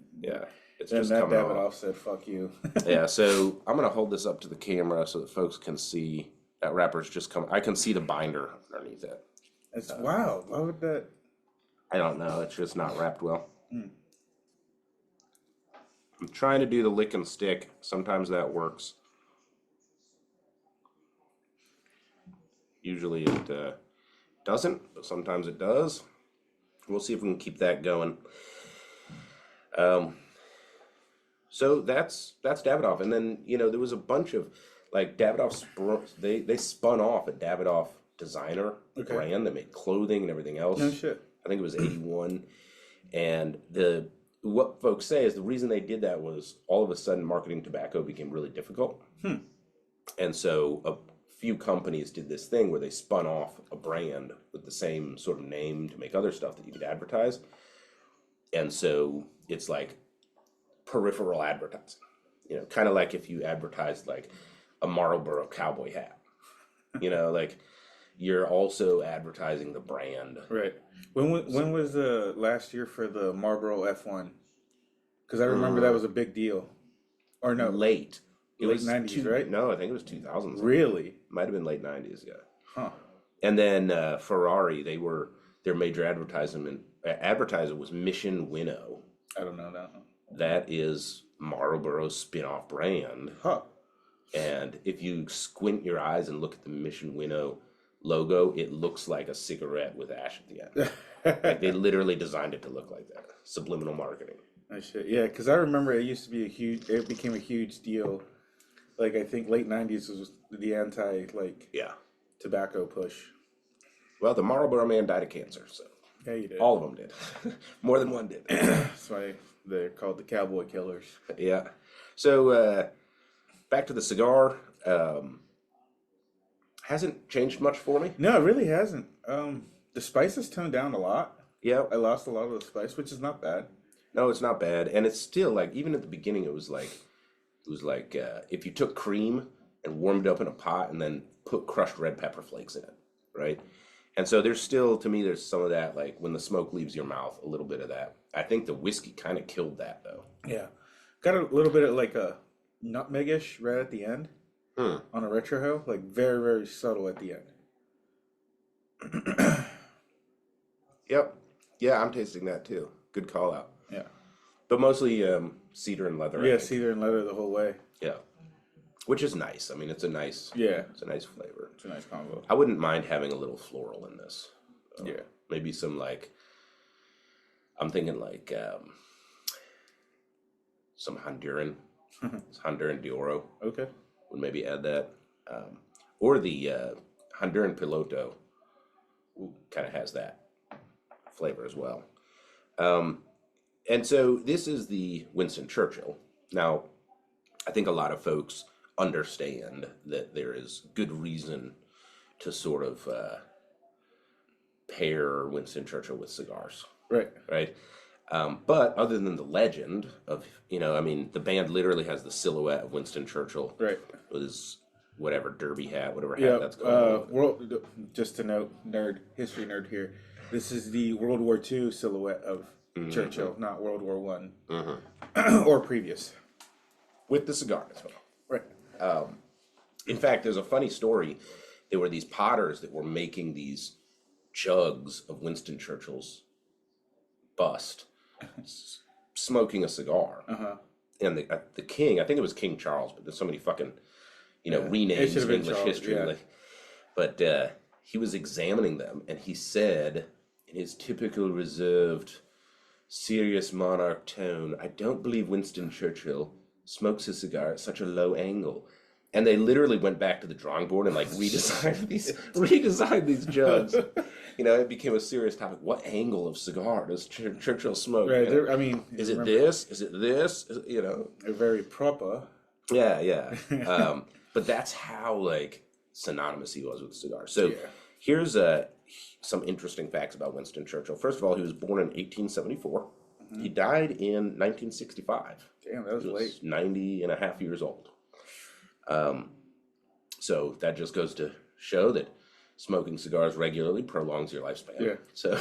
A: it's
C: then
A: just
C: that
A: coming
C: Davidoff
A: off.
C: said, "Fuck you."
A: Yeah, so I'm gonna hold this up to the camera so that folks can see that wrapper's just coming. I can see the binder underneath it.
C: It's wild. Why would that?
A: I don't know. It's just not wrapped well. I'm trying to do the lick and stick. Sometimes that works. Usually it doesn't, but sometimes it does. We'll see if we can keep that going. So that's Davidoff, and then there was a bunch of like Davidoff. They spun off a Davidoff designer brand that made clothing and everything else.
C: No shit.
A: I think it was 81, and what folks say is the reason they did that was all of a sudden marketing tobacco became really difficult, and so a few companies did this thing where they spun off a brand with the same sort of name to make other stuff that you could advertise, and so it's like peripheral advertising, kind of like if you advertised like a Marlboro cowboy hat, like you're also advertising the brand.
C: Right. When was the last year for the Marlboro F1? Because I remember that was a big deal. Or no,
A: Late. It
C: late
A: was
C: 90s, right?
A: No, I think it was 2000s.
C: Really?
A: Might have been late 90s, yeah.
C: Huh.
A: And then Ferrari, their major advertiser was Mission Winnow.
C: I don't know that one.
A: That is Marlboro's spin-off brand.
C: Huh.
A: And if you squint your eyes and look at the Mission Winnow logo, it looks like a cigarette with ash at the end. Like they literally designed it to look like that. Subliminal marketing.
C: I should, yeah, because I remember it used to be it became a huge deal. Like I think late 90s was the tobacco push.
A: Well, the Marlboro man died of cancer, so
C: Yeah, you did.
A: all of them did. More than one did.
C: That's why they're called the cowboy killers.
A: Yeah. So back to the cigar. Hasn't changed much for me.
C: No, it really hasn't. The spice has toned down a lot.
A: Yeah.
C: I lost a lot of the spice, which is not bad.
A: No, it's not bad, and it's still like even at the beginning, it was like if you took cream and warmed it up in a pot and then put crushed red pepper flakes in it, right? And so there's still, to me, there's some of that, like when the smoke leaves your mouth, a little bit of that. I think the whiskey kind of killed that though.
C: Yeah, got a little bit of like a nutmegish right at the end on a retrohale, like very very subtle at the end.
A: Yep. Yeah, I'm tasting that too. Good call out.
C: Yeah.
A: But mostly cedar and leather. I
C: Yeah,
A: think.
C: cedar and leather the whole way.
A: Yeah. Which is nice. I mean, it's a nice flavor.
C: It's a nice combo.
A: I wouldn't mind having a little floral in this.
C: Yeah.
A: Maybe some I'm thinking some Honduran. It's Honduran de Oro.
C: Okay.
A: Would maybe add that. Or the Honduran Piloto kind of has that flavor as well. And so this is the Winston Churchill. Now, I think a lot of folks understand that there is good reason to sort of pair Winston Churchill with cigars. Right? But other than the legend of, the band literally has the silhouette of Winston Churchill.
C: Right.
A: With his whatever derby hat, whatever hat that's called.
C: Just to note, history nerd here. This is the World War II silhouette of Churchill, not World War One or previous.
A: With the cigar as well.
C: Right.
A: In fact, there's a funny story. There were these potters that were making these jugs of Winston Churchill's bust, smoking a cigar. And the king, I think it was King Charles, but there's so many fucking, renames of English history.
C: Yeah.
A: But he was examining them, and he said, in his typical reserved, serious monarch tone, "I don't believe Winston Churchill smokes his cigar at such a low angle." And they literally went back to the drawing board and redesigned these jugs. It became a serious topic. What angle of cigar does Churchill smoke?
C: Right.
A: Is it this? Is it this?
C: They're very proper.
A: Yeah. But that's how synonymous he was with cigars. So here's some interesting facts about Winston Churchill. First of all, he was born in 1874. He died in 1965.
C: Damn, that was late.
A: 90 and a half years old. So that just goes to show that smoking cigars regularly prolongs your lifespan.
C: Yeah.
A: So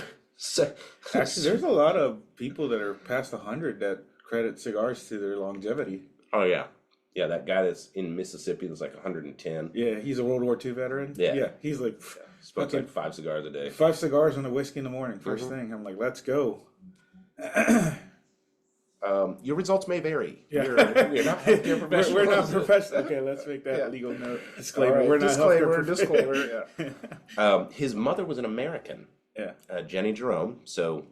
C: actually, there's a lot of people that are past 100 that credit cigars to their longevity.
A: Oh yeah, that guy that's in Mississippi that's 110.
C: Yeah, he's a World War II veteran.
A: Yeah,
C: he's
A: smokes 5 cigars a day.
C: 5 cigars and a whiskey in the morning. First thing, I'm like, let's go.
A: Your results may vary.
C: Yeah.
A: We're not healthcare professionals.
C: We're not professionals. Okay, let's make that legal note. Disclaimer.
A: Right.
C: We're not healthcare
A: Disclaimer. Yeah. His mother was an American.
C: Yeah.
A: Jenny Jerome. So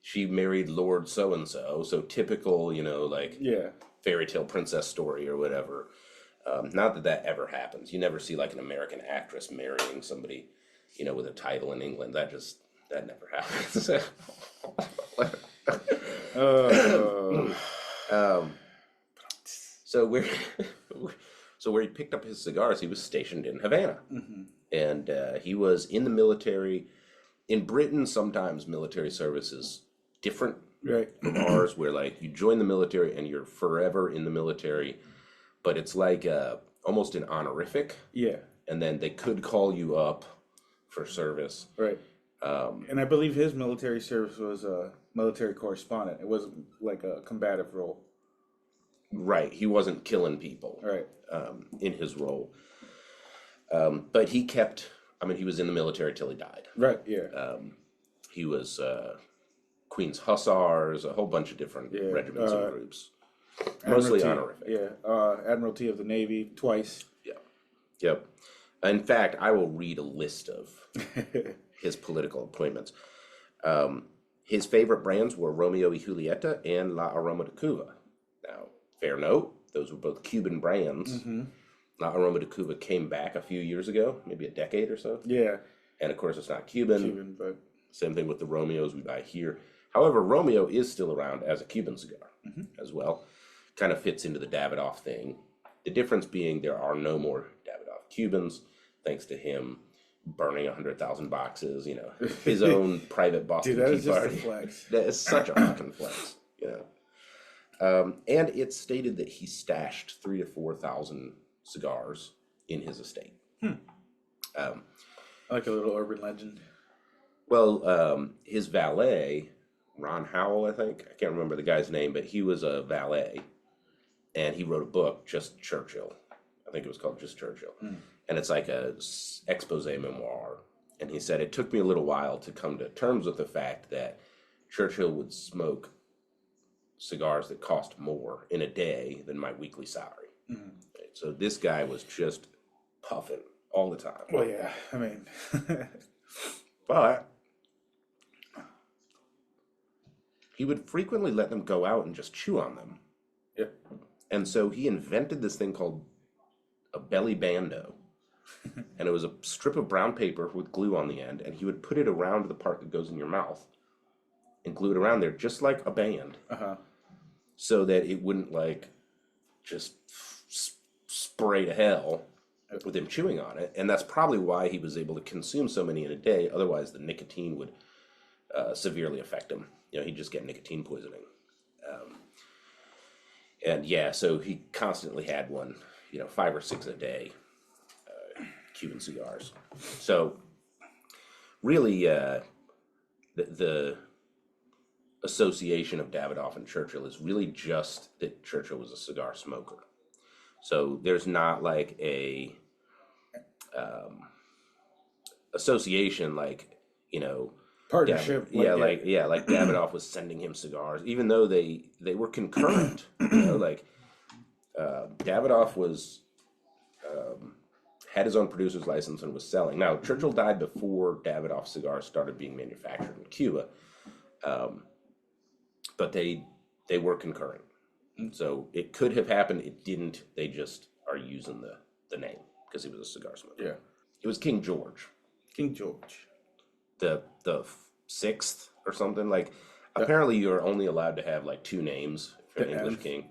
A: she married Lord so and so. So typical, fairy tale princess story or whatever. Not that ever happens. You never see an American actress marrying somebody, with a title in England. That never happens. So where he picked up his cigars, he was stationed in Havana, and he was in the military. In Britain, sometimes military service is different from ours, where you join the military and you're forever in the military, but it's almost an honorific.
C: Yeah.
A: And then they could call you up for service.
C: Right. And I believe his military service was a military correspondent. It wasn't a combative role.
A: Right. He wasn't killing people.
C: Right.
A: In his role. But he was in the military till he died.
C: Right. Yeah.
A: He was Queen's Hussars, a whole bunch of different regiments and groups. Mostly honorific.
C: Yeah. Admiralty of the Navy twice.
A: Yeah. Yep. In fact, I will read a list of his political appointments. His favorite brands were Romeo y Julieta and La Aroma de Cuba. Now, fair note, those were both Cuban brands. La Aroma de Cuba came back a few years ago, maybe a decade or so.
C: Yeah.
A: And of course, it's not Cuban.
C: But
A: same thing with the Romeos we buy here. However, Romeo is still around as a Cuban cigar as well. Kind of fits into the Davidoff thing. The difference being there are no more Davidoff Cubans, thanks to him burning 100,000 boxes, his own private Boston
C: Dude, that
A: Tea
C: is just
A: Party.
C: a flex.
A: That is such a fucking flex, and it's stated that he stashed 3,000 to 4,000 cigars in his estate.
C: Like a little urban legend.
A: Well, his valet, Ron Howell, I think, I can't remember the guy's name, but he was a valet, and he wrote a book, Just Churchill. I think it was called Just Churchill. And it's like a expose memoir. And he said, it took me a little while to come to terms with the fact that Churchill would smoke cigars that cost more in a day than my weekly salary. Right? So this guy was just puffing all the time.
C: Well, yeah. I mean...
A: But he would frequently let them go out and just chew on them.
C: Yep.
A: And so he invented this thing called a belly bando. And it was a strip of brown paper with glue on the end, and he would put it around the part that goes in your mouth and glue it around there just like a band. So that it wouldn't just spray to hell with him chewing on it. And that's probably why he was able to consume so many in a day. Otherwise the nicotine would severely affect him. He'd just get nicotine poisoning. And yeah, so he constantly had one, 5 or 6 a day, Cuban cigars. So really, the association of Davidoff and Churchill is really just that Churchill was a cigar smoker. So there's not like a association like, you know,
C: Partnership.
A: like Davidoff was sending him cigars, even though they were concurrent. You know, like Davidoff was had his own producer's license and was selling. Now Churchill died before Davidoff cigars started being manufactured in Cuba, but they were concurrent. So it could have happened. It didn't. They just are using the name because he was a cigar smoker.
C: Yeah.
A: It was King George.
C: King George.
A: The sixth or something. Like apparently you're only allowed to have like two names for an English king.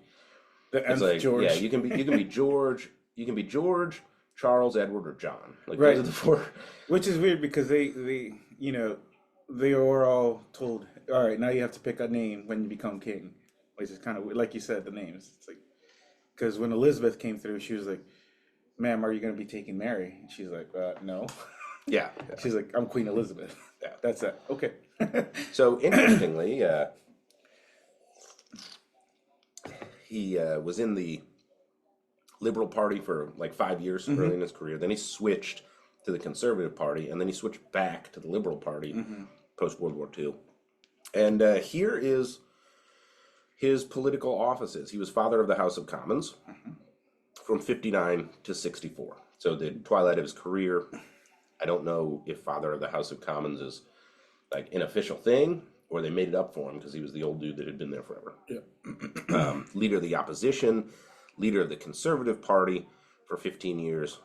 C: The
A: It's like
C: George.
A: yeah, you can be George. You can be George, Charles, Edward, or John. Like
C: Right.
A: those are the four.
C: Which is weird because they you know, they were all told, all right, now you have to pick a name when you become king. Which is kind of weird. Like you said, the names. It's like, because when Elizabeth came through, she was like, ma'am, are you going to be taking Mary? And she's like, no.
A: Yeah.
C: She's like, I'm Queen Elizabeth.
A: Yeah.
C: That's it. Okay.
A: So interestingly, he was in the Liberal Party for like 5 years early in his career. Then he switched to the Conservative Party, and then he switched back to the Liberal Party post World War II. And here is his political offices. He was Father of the House of Commons from 59 to 64. So the twilight of his career. I don't know if Father of the House of Commons is like an official thing, or they made it up for him because he was the old dude that had been there forever.
C: Yeah.
A: Leader of the opposition, leader of the Conservative Party for 15 years,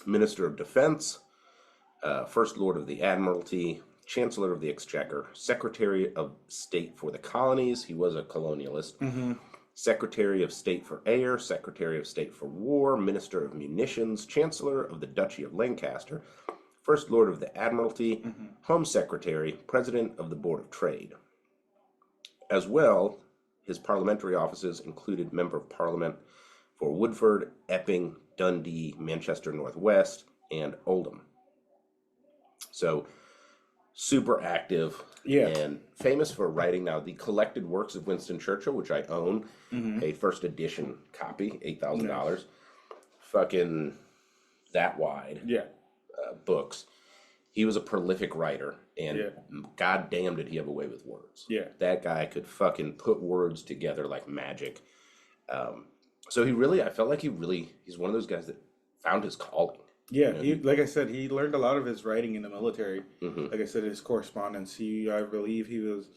A: Minister of Defense, First Lord of the Admiralty, Chancellor of the Exchequer, Secretary of State for the Colonies. He was a colonialist. Secretary of State for Air, Secretary of State for War, Minister of Munitions, Chancellor of the Duchy of Lancaster, First Lord of the Admiralty, Home Secretary, President of the Board of Trade. As well, his parliamentary offices included Member of Parliament for Woodford, Epping, Dundee, Manchester Northwest, and Oldham. So, super active and famous for writing now the collected works of Winston Churchill, which I own, a first edition copy, $8,000, fucking that wide books. He was a prolific writer, and goddamn did he have a way with words.
C: Yeah.
A: That guy could fucking put words together like magic. So he really, I felt like he's one of those guys that found his calling.
C: Yeah, he, like I said, he learned a lot of his writing in the military. Like I said, his correspondence. I believe he was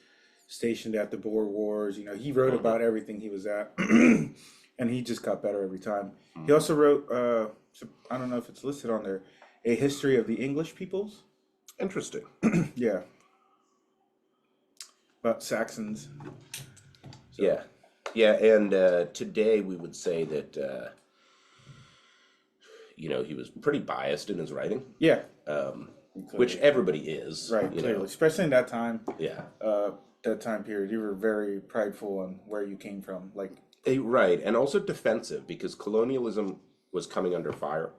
C: stationed at the Boer Wars. You know, he wrote about everything he was at, and he just got better every time. He also wrote, I don't know if it's listed on there, A History of the English Peoples.
A: Interesting.
C: Yeah. About Saxons.
A: So. Yeah, and today we would say that, you know, he was pretty biased in his writing.
C: Yeah.
A: Which everybody is.
C: Right, clearly. Especially in that time.
A: Yeah.
C: That time period. You were very prideful on where you came from. Like.
A: Right, and also defensive, because colonialism was coming under fire.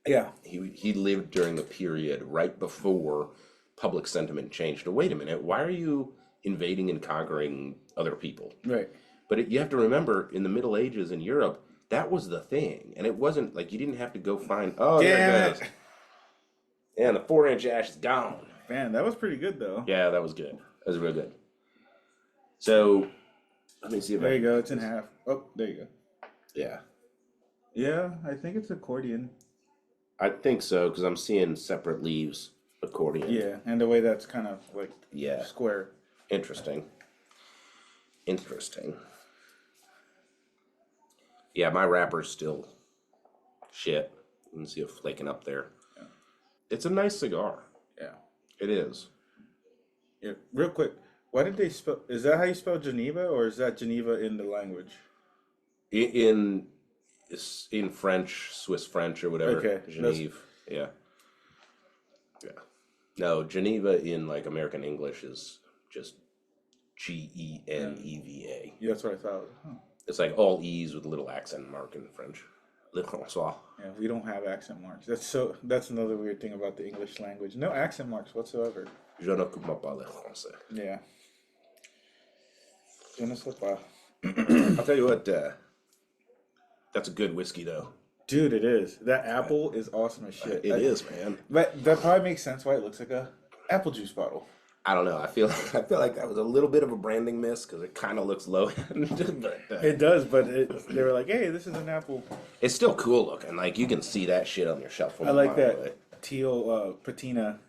C: Yeah.
A: He lived during the period right before public sentiment changed. Oh, wait a minute, why are you invading and conquering other people?
C: Right.
A: But you have to remember, in the Middle Ages in Europe, that was the thing. And it wasn't like you didn't have to go find, there it goes. And the 4-inch ash is gone.
C: Man, that was pretty good, though.
A: Yeah, that was good. That was real good. So, let me see if
C: There you go, it's in half. Oh, there you go.
A: Yeah.
C: Yeah, I think it's accordion.
A: I think so, because I'm seeing separate leaves accordion.
C: Yeah, and the way that's kind of like square.
A: Interesting. Yeah, my wrapper's still shit. You can see it flaking up there. Yeah. It's a nice cigar.
C: Yeah.
A: It is.
C: Yeah. Real quick, why did they spell? Is that how you spell Geneva, or is that Geneva in the language?
A: In French, Swiss French, or whatever.
C: Okay.
A: Geneve. Yeah. No, Geneva in like American English is just Geneva.
C: Yeah, that's what I thought. Huh.
A: It's like all E's with a little accent mark in French. Le François.
C: Yeah, we don't have accent marks. That's another weird thing about the English language. No accent marks whatsoever.
A: Je ne comprends pas le français.
C: Yeah. Je ne sais pas.
A: I'll tell you what, That's a good whiskey, though.
C: Dude, it is. That apple is awesome as shit.
A: It is, man.
C: But that probably makes sense why it looks like a apple juice bottle.
A: I don't know. I feel like that was a little bit of a branding miss because it kind of looks low end. But,
C: It does, but they were like, "Hey, this is an apple."
A: it's still cool looking. Like you can see that shit on your shelf. From
C: I
A: a
C: like
A: mile
C: that
A: away.
C: teal patina.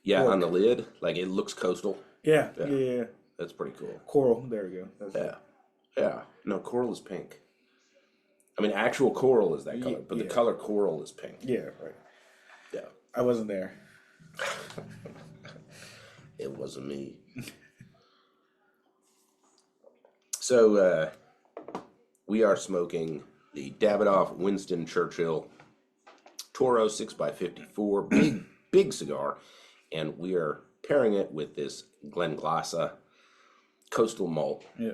A: Yeah,
C: cork.
A: on the lid, like it looks coastal.
C: Yeah,
A: Yeah.
C: yeah.
A: That's pretty cool.
C: Coral. There we go. That's
A: Yeah, yeah. No, coral is pink. I mean, actual coral is that color, but the
C: yeah.
A: color coral is pink.
C: Yeah, right.
A: Yeah,
C: I wasn't there.
A: it wasn't me. So we are smoking the Davidoff Winston Churchill Toro 6x54 big cigar, and we are pairing it with this Glenglassaugh Coastal Malt.
C: Yeah.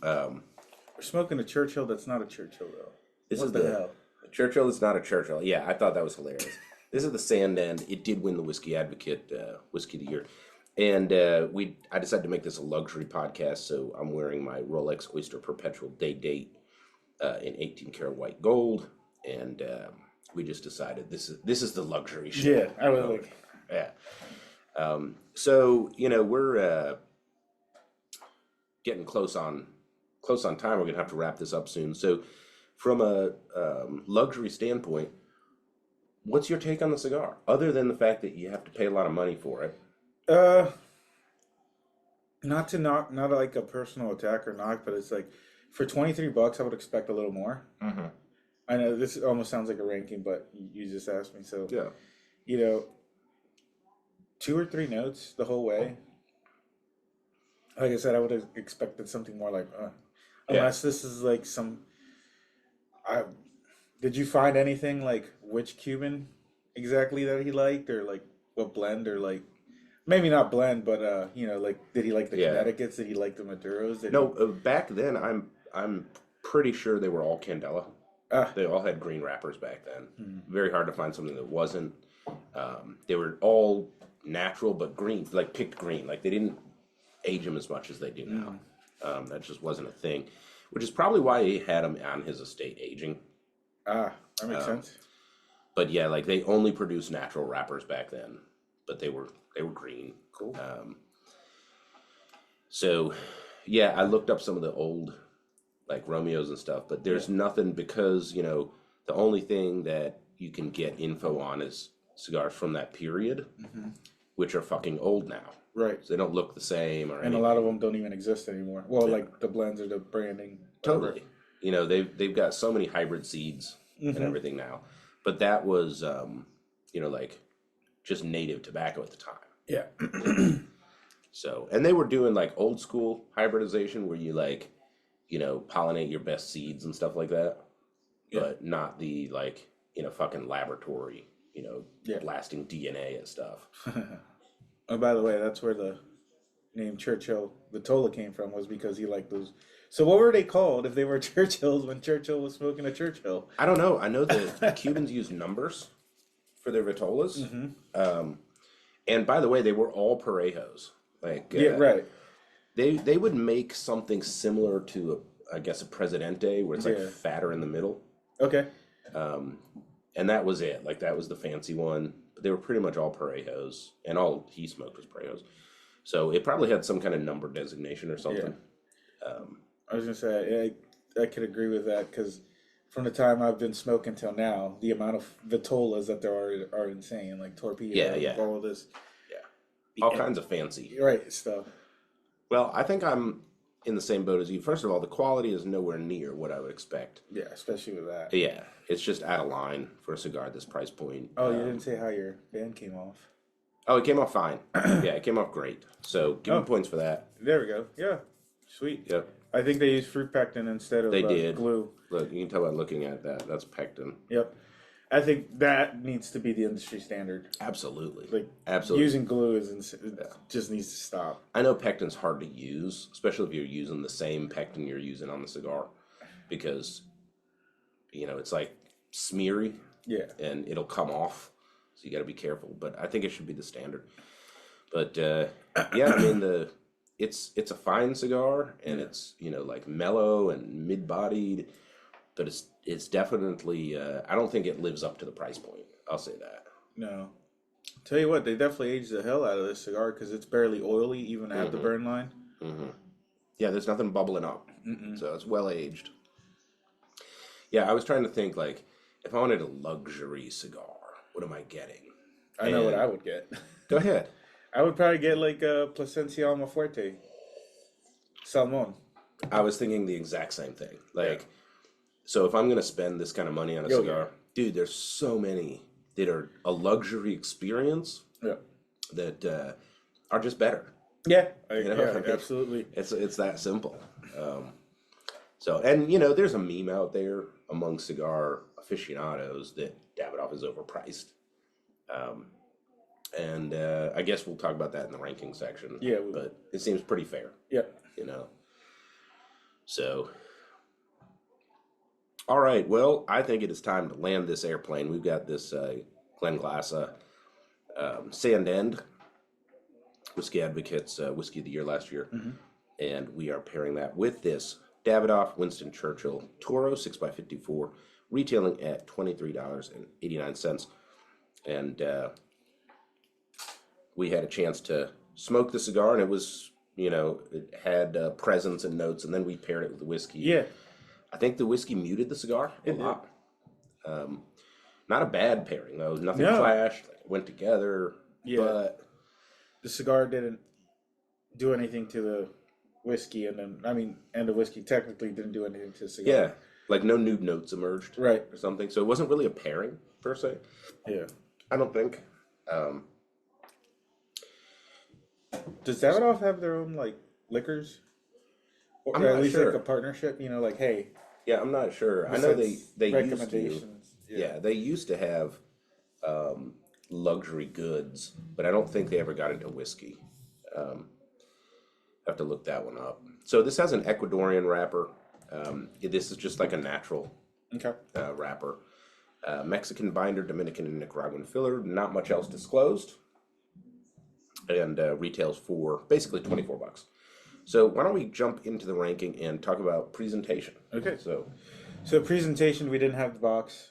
C: We're smoking a Churchill that's not a Churchill, though.
A: This
C: What
A: is
C: the hell?
A: Churchill is not a Churchill. Yeah, I thought that was hilarious. This is the Sandend. It did win the Whiskey Advocate Whiskey of the Year. And I decided to make this a luxury podcast, so I'm wearing my Rolex Oyster Perpetual Day Date in 18 karat white gold. And we just decided this is the luxury shit.
C: Yeah, I was like,
A: Yeah. So, we're getting close on time. We're gonna have to wrap this up soon. So, from a luxury standpoint, what's your take on the cigar? Other than the fact that you have to pay a lot of money for it.
C: not like a personal attack or knock, but it's like for $23, I would expect a little more.
A: Mm-hmm.
C: I know this almost sounds like a ranking, but you just asked me, so
A: Yeah.
C: 2 or 3 notes the whole way. Like I said, I would have expected something more like, unless this is like some. Did you find anything like which Cuban exactly that he liked, or like what blend, or like maybe not blend, but like did he like the Connecticut's? Did he like the Maduros?
A: Back then I'm pretty sure they were all Candela. They all had green wrappers back then.
C: Mm-hmm.
A: Very hard to find something that wasn't. They were all natural, but green, like picked green. Like they didn't age them as much as they do now. That just wasn't a thing, which is probably why he had them on his estate aging.
C: That makes sense.
A: But yeah, like they only produced natural wrappers back then, but they were green.
C: Cool.
A: So yeah, I looked up some of the old like Romeos and stuff, but there's nothing, because the only thing that you can get info on is cigars from that period, which are fucking old now.
C: Right.
A: So they don't look the same or anything.
C: And a lot of them don't even exist anymore. Well, like the blends or the branding.
A: Totally. They've got so many hybrid seeds and everything now. But that was, like just native tobacco at the time.
C: Yeah.
A: So, and they were doing like old school hybridization where you like, pollinate your best seeds and stuff like that. Yeah. But not the like, fucking laboratory, blasting DNA and stuff.
C: Oh, by the way, that's where the name Churchill, the Tola, came from, was because he liked those. So what were they called if they were Churchills when Churchill was smoking a Churchill?
A: I don't know. I know the Cubans use numbers for their vitolas. And by the way, they were all Parejos. Like
C: right.
A: They would make something similar to a Presidente, where it's like fatter in the middle.
C: Okay.
A: And that was it. Like that was the fancy one. But they were pretty much all Parejos, and all he smoked was Parejos. So it probably had some kind of number designation or something.
C: Yeah. I was gonna say I could agree with that, because from the time I've been smoking till now, the amount of vitolas that there are insane. Like Torpedo, all of this.
A: Yeah. All kinds of fancy.
C: Right, stuff.
A: Well, I think I'm in the same boat as you. First of all, the quality is nowhere near what I would expect.
C: Yeah, especially with that.
A: Yeah, it's just out of line for a cigar at this price point.
C: Oh, you didn't say how your band came off.
A: Oh, it came off fine. Yeah, it came off great. So give me points for that.
C: There we go. Yeah, sweet.
A: Yep.
C: I think they used fruit pectin instead of glue.
A: Look, you can tell by looking at that. That's pectin.
C: Yep. I think that needs to be the industry standard.
A: Absolutely.
C: Like,
A: absolutely.
C: Using glue just needs to stop.
A: I know pectin's hard to use, especially if you're using the same pectin you're using on the cigar, because, it's like smeary. Yeah. And it'll come off, so you got to be careful. But I think it should be the standard. But yeah, I mean it's a fine cigar, and it's like mellow and mid-bodied. but it's definitely. I don't think it lives up to the price point. I'll say that.
C: No. Tell you what, they definitely aged the hell out of this cigar because it's barely oily, even at the burn line.
A: Mm-hmm. Yeah, there's nothing bubbling up, so it's well aged. Yeah, I was trying to think like if I wanted a luxury cigar, what am I getting?
C: I know what I would get.
A: Go ahead.
C: I would probably get like a Plasencia Almafuerte Salmon.
A: I was thinking the exact same thing. Like, so if I'm gonna spend this kind of money on a cigar, dude, there's so many that are a luxury experience that are just better.
C: Yeah,
A: absolutely. It's that simple. So, and there's a meme out there among cigar aficionados that Davidoff is overpriced. And I guess we'll talk about that in the ranking section.
C: Yeah,
A: but it seems pretty fair.
C: Yeah.
A: So, all right. Well, I think it is time to land this airplane. We've got this Glenglassaugh Sandend, Whiskey Advocates Whiskey of the Year last year. And we are pairing that with this Davidoff Winston Churchill Toro 6x54, retailing at $23.89. And we had a chance to smoke the cigar, and it was, it had presence and notes, and then we paired it with the whiskey.
C: Yeah.
A: I think the whiskey muted the cigar a lot. Not a bad pairing, though. Nothing clashed. Went together. Yeah. But
C: the cigar didn't do anything to the whiskey, and the whiskey technically didn't do anything to the cigar.
A: Yeah. Like no new notes emerged.
C: Right.
A: Or something. So it wasn't really a pairing, per se.
C: Yeah.
A: I don't think.
C: Does Davidoff have their own, like, liquors? Or
A: I'm
C: at
A: not
C: least,
A: sure.
C: like, a partnership, like, hey.
A: Yeah, I'm not sure. I know they used to.
C: Yeah,
A: they used to have luxury goods, but I don't think they ever got into whiskey. Have to look that one up. So this has an Ecuadorian wrapper. This is just like a natural wrapper. Mexican binder, Dominican and Nicaraguan filler. Not much else disclosed. And retails for basically $24. So why don't we jump into the ranking and talk about presentation?
C: Okay.
A: So
C: presentation, we didn't have the box,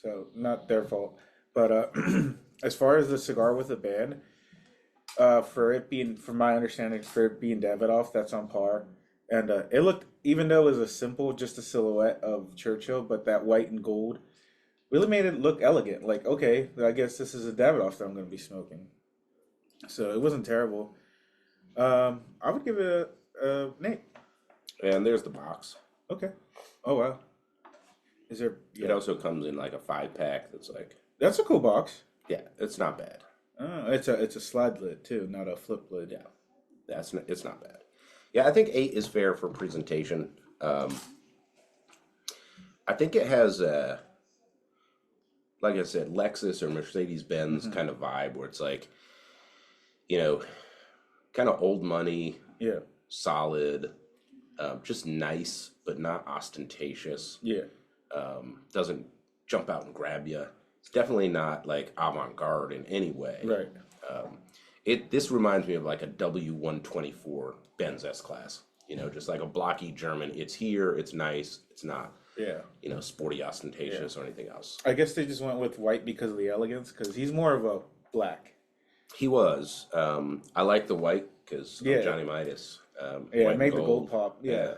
C: so not their fault. But as far as the cigar with the band, from my understanding, for it being Davidoff, that's on par. And it looked, even though it was just a silhouette of Churchill, but that white and gold really made it look elegant. Like, okay, I guess this is a Davidoff that I'm going to be smoking. So it wasn't terrible. I would give it a Nate.
A: And there's the box.
C: Okay. Oh wow. Is there? Yeah.
A: It also comes in like a 5-pack.
C: That's a cool box.
A: Yeah, it's not bad.
C: It's a slide lid too, not a flip lid.
A: Yeah, it's not bad. Yeah, I think 8 is fair for presentation. I think it has like I said, Lexus or Mercedes-Benz kind of vibe where it's like, kind of old money, solid, just nice, but not ostentatious.
C: Yeah.
A: Doesn't jump out and grab you. It's definitely not like avant-garde in any way.
C: Right.
A: This reminds me of like a W124 Benz S-Class. Just like a blocky German. It's here, it's nice, it's not, sporty, ostentatious or anything else.
C: I guess they just went with white because of the elegance, because he's more of a black.
A: He was. I like the white because of Johnny Midas.
C: It made the gold pop. Yeah.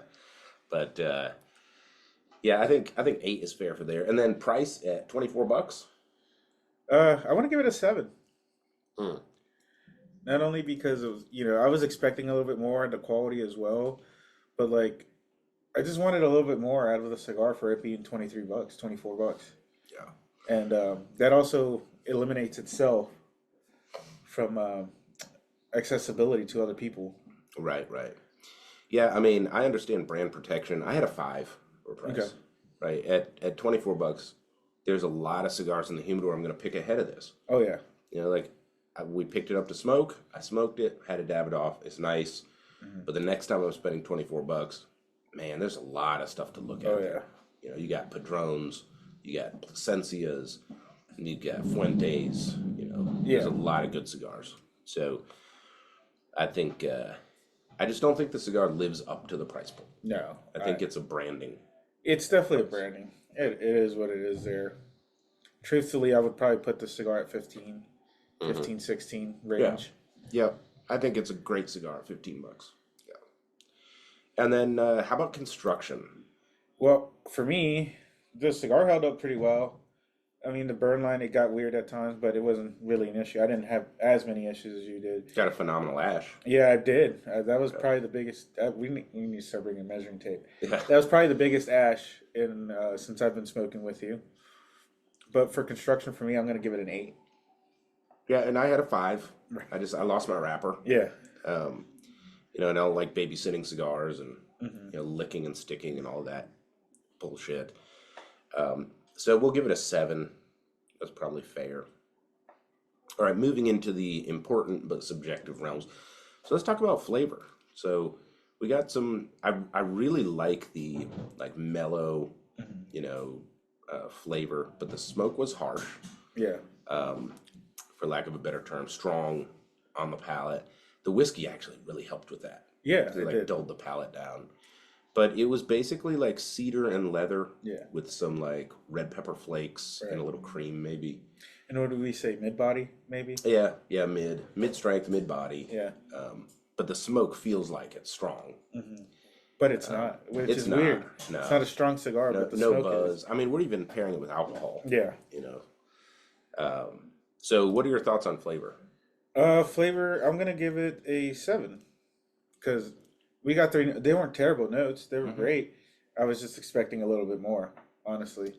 A: But I think 8 is fair for there. And then price at $24.
C: I want to give it a 7. Not only because of I was expecting a little bit more and the quality as well, but like I just wanted a little bit more out of the cigar for it being $23, $24. Yeah. And that also eliminates itself from accessibility to other people.
A: Right. Yeah, I understand brand protection. I had a 5 for price. Okay. Right. At $24, there's a lot of cigars in the humidor I'm going to pick ahead of this.
C: Oh, yeah.
A: We picked it up to smoke. I smoked it, had a Davidoff. It's nice. But the next time I'm spending $24, man, there's a lot of stuff to look at.
C: Oh, yeah.
A: You got Padrones, you got Plasencias, you got Fuentes, There's a lot of good cigars. So I think, I just don't think the cigar lives up to the price point.
C: No.
A: I think it's a branding
C: It's definitely a branding. It is what it is there. Truthfully, I would probably put the cigar at 15, 16 range.
A: Yeah, I think it's a great cigar at $15. Yeah. And then how about construction?
C: Well, for me, the cigar held up pretty well. I mean, the burn line, it got weird at times, but it wasn't really an issue. I didn't have as many issues as you did.
A: Got a phenomenal ash.
C: Yeah, I did. That was probably the biggest. We need to start bringing measuring tape.
A: Yeah.
C: That was probably the biggest ash in since I've been smoking with you. But for construction, for me, I'm going to give it an 8.
A: Yeah, and I had a 5. I lost my wrapper.
C: Yeah.
A: And I don't like babysitting cigars and licking and sticking and all that bullshit. So we'll give it a 7. That's probably fair. All right, moving into the important but subjective realms. So let's talk about flavor. So we got some. I really like the mellow, flavor, but the smoke was harsh.
C: Yeah.
A: For lack of a better term, strong on the palate. The whiskey actually really helped with that.
C: Yeah,
A: It like dulled the palate down. But it was basically like cedar and leather with some like red pepper flakes and a little cream maybe.
C: And what do we say? Mid body, maybe?
A: Yeah, mid strength, mid body.
C: Yeah.
A: But the smoke feels like it's strong.
C: But it's not, which
A: it's
C: is
A: not,
C: weird.
A: no.
C: It's not a strong cigar, but the smoke
A: buzz.
C: is.
A: I mean, we're even pairing it with alcohol.
C: Yeah.
A: So what are your thoughts on flavor?
C: Flavor, I'm gonna give it a 7 because we got 3. They weren't terrible notes. They were great. I was just expecting a little bit more, honestly.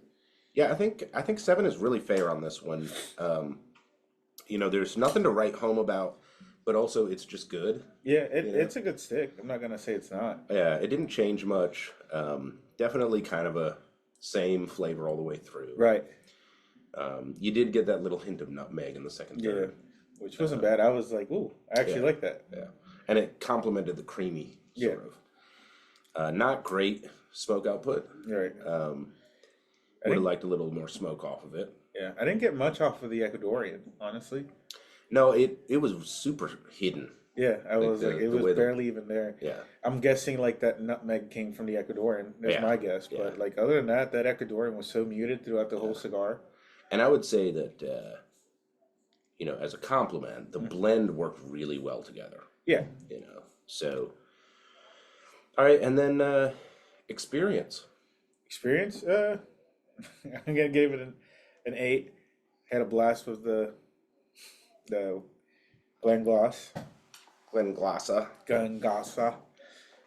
A: Yeah, I think 7 is really fair on this one. There's nothing to write home about, but also it's just good.
C: Yeah, it's a good stick. I'm not gonna say it's not.
A: Yeah, it didn't change much. Definitely kind of a same flavor all the way through.
C: Right.
A: You did get that little hint of nutmeg in the second third.
C: Which wasn't bad. I was like, ooh, I actually like that.
A: Yeah, and it complemented the creamy sort of. Not great smoke output.
C: Right.
A: Would have liked a little more smoke off of it.
C: Yeah, I didn't get much off of the Ecuadorian, honestly.
A: No, it was super hidden.
C: Yeah, it was barely even there.
A: Yeah.
C: I'm guessing like that nutmeg came from the Ecuadorian. That's my guess. But like other than that, that Ecuadorian was so muted throughout the whole cigar.
A: And I would say that, as a compliment, the blend worked really well together.
C: Yeah.
A: So, all right, and then experience.
C: Experience? I'm gonna give it an 8. Had a blast with the Glenglassaugh. Glenglassaugh.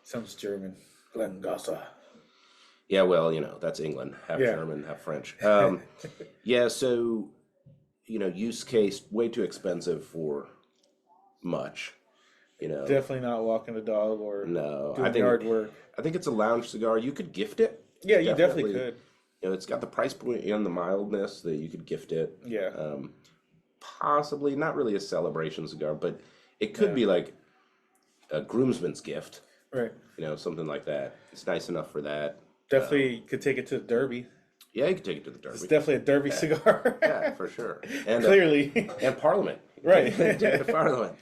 C: Sounds German. Glenglassaugh.
A: Yeah, well, that's England. Half German, half French. So, use case, way too expensive for much.
C: Definitely not walking the dog or doing yard work.
A: I think it's a lounge cigar. You could gift it.
C: Yeah, you definitely could.
A: It's got the price point and the mildness that you could gift it.
C: Yeah.
A: Possibly, not really a celebration cigar, but it could be like a groomsman's gift.
C: Right.
A: Something like that. It's nice enough for that.
C: Definitely could take it to the Derby.
A: Yeah, you could take it to the Derby.
C: It's definitely a Derby cigar.
A: Yeah, for sure. And
C: clearly.
A: And Parliament.
C: Right.
A: Take it to Parliament.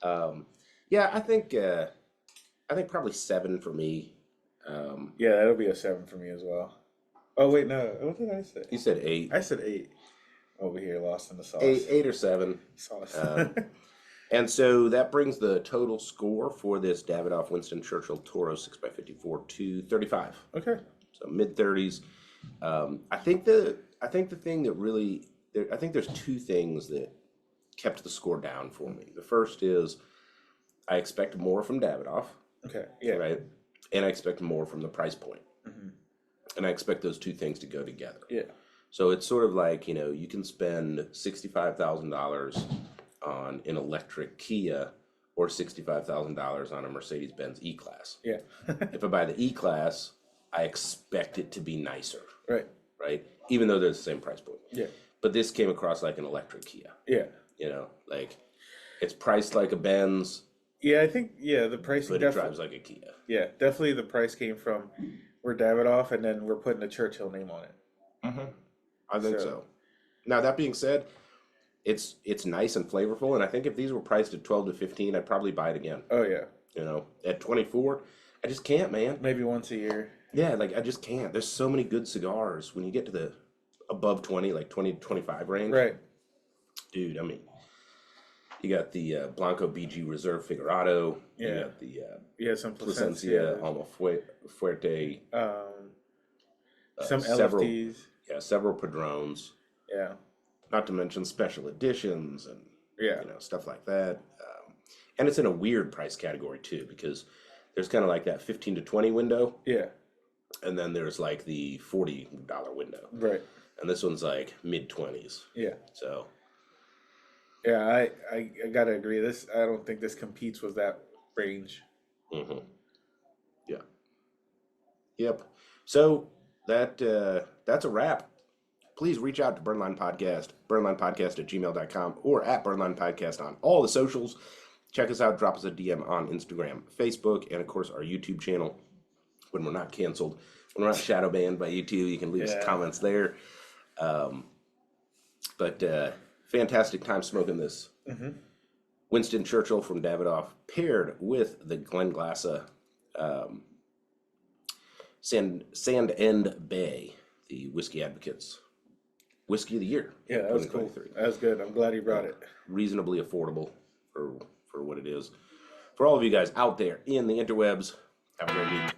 A: I think probably 7 for me.
C: Yeah, that'll be a 7 for me as well. Oh wait, no. What did I say?
A: You said 8.
C: I said 8. Over here, lost in the sauce.
A: 8 or 7.
C: Sauce.
A: And so that brings the total score for this Davidoff Winston Churchill Toro 6x54 to 35.
C: Okay.
A: So mid 30s. I think the thing that really, I think there's 2 things that kept the score down for me. The first is I expect more from Davidoff.
C: Okay. Yeah.
A: Right. And I expect more from the price point. And I expect those 2 things to go together.
C: Yeah.
A: So it's sort of like, you can spend $65,000 on an electric Kia or $65,000 on a Mercedes-Benz E-Class.
C: Yeah.
A: If I buy the E-Class, I expect it to be nicer.
C: Right.
A: Right? Even though they're the same price point.
C: Yeah.
A: But this came across like an electric Kia.
C: Yeah.
A: Like it's priced like a Benz.
C: Yeah, I think, the pricing
A: But it drives like a Kia.
C: Yeah, definitely the price came from we're Davidoff and then we're putting a Churchill name on it.
A: I think so. Now, that being said, it's nice and flavorful, and I think if these were priced at 12 to 15, I'd probably buy it again.
C: Oh, yeah.
A: At 24, I just can't, man.
C: Maybe once a year.
A: Yeah, like I just can't. There's so many good cigars when you get to the above 20, like 20 to 25 range.
C: Right.
A: Dude, I mean, you got the Blanco BG Reserve Figurado.
C: Yeah.
A: You got the
C: Some
A: Plasencia Alma Fuerte.
C: Some
A: several,
C: LFTs.
A: Yeah, several Padrones.
C: Yeah.
A: Not to mention special editions and
C: Yeah.
A: stuff like that. And it's in a weird price category too, because there's kind of like that 15 to 20 window.
C: Yeah.
A: And then there's like the $40 window.
C: Right.
A: And this one's like mid 20s.
C: Yeah.
A: So.
C: Yeah, I gotta agree. I don't think this competes with that range.
A: Mm-hmm. Yeah. Yep. So that's a wrap. Please reach out to Burnline Podcast, burnlinepodcast@gmail.com, or at Burnline Podcast on all the socials. Check us out. Drop us a DM on Instagram, Facebook, and of course our YouTube channel. When we're not canceled, when we're not shadow banned by YouTube, you can leave us comments there. But fantastic time smoking this. Mm-hmm. Winston Churchill from Davidoff, paired with the Glenglassaugh Sandend Bay, the Whiskey Advocates Whiskey of the Year.
C: Yeah, that was cool. That was good. I'm glad he brought it.
A: Reasonably affordable for what it is. For all of you guys out there in the interwebs, have a great week.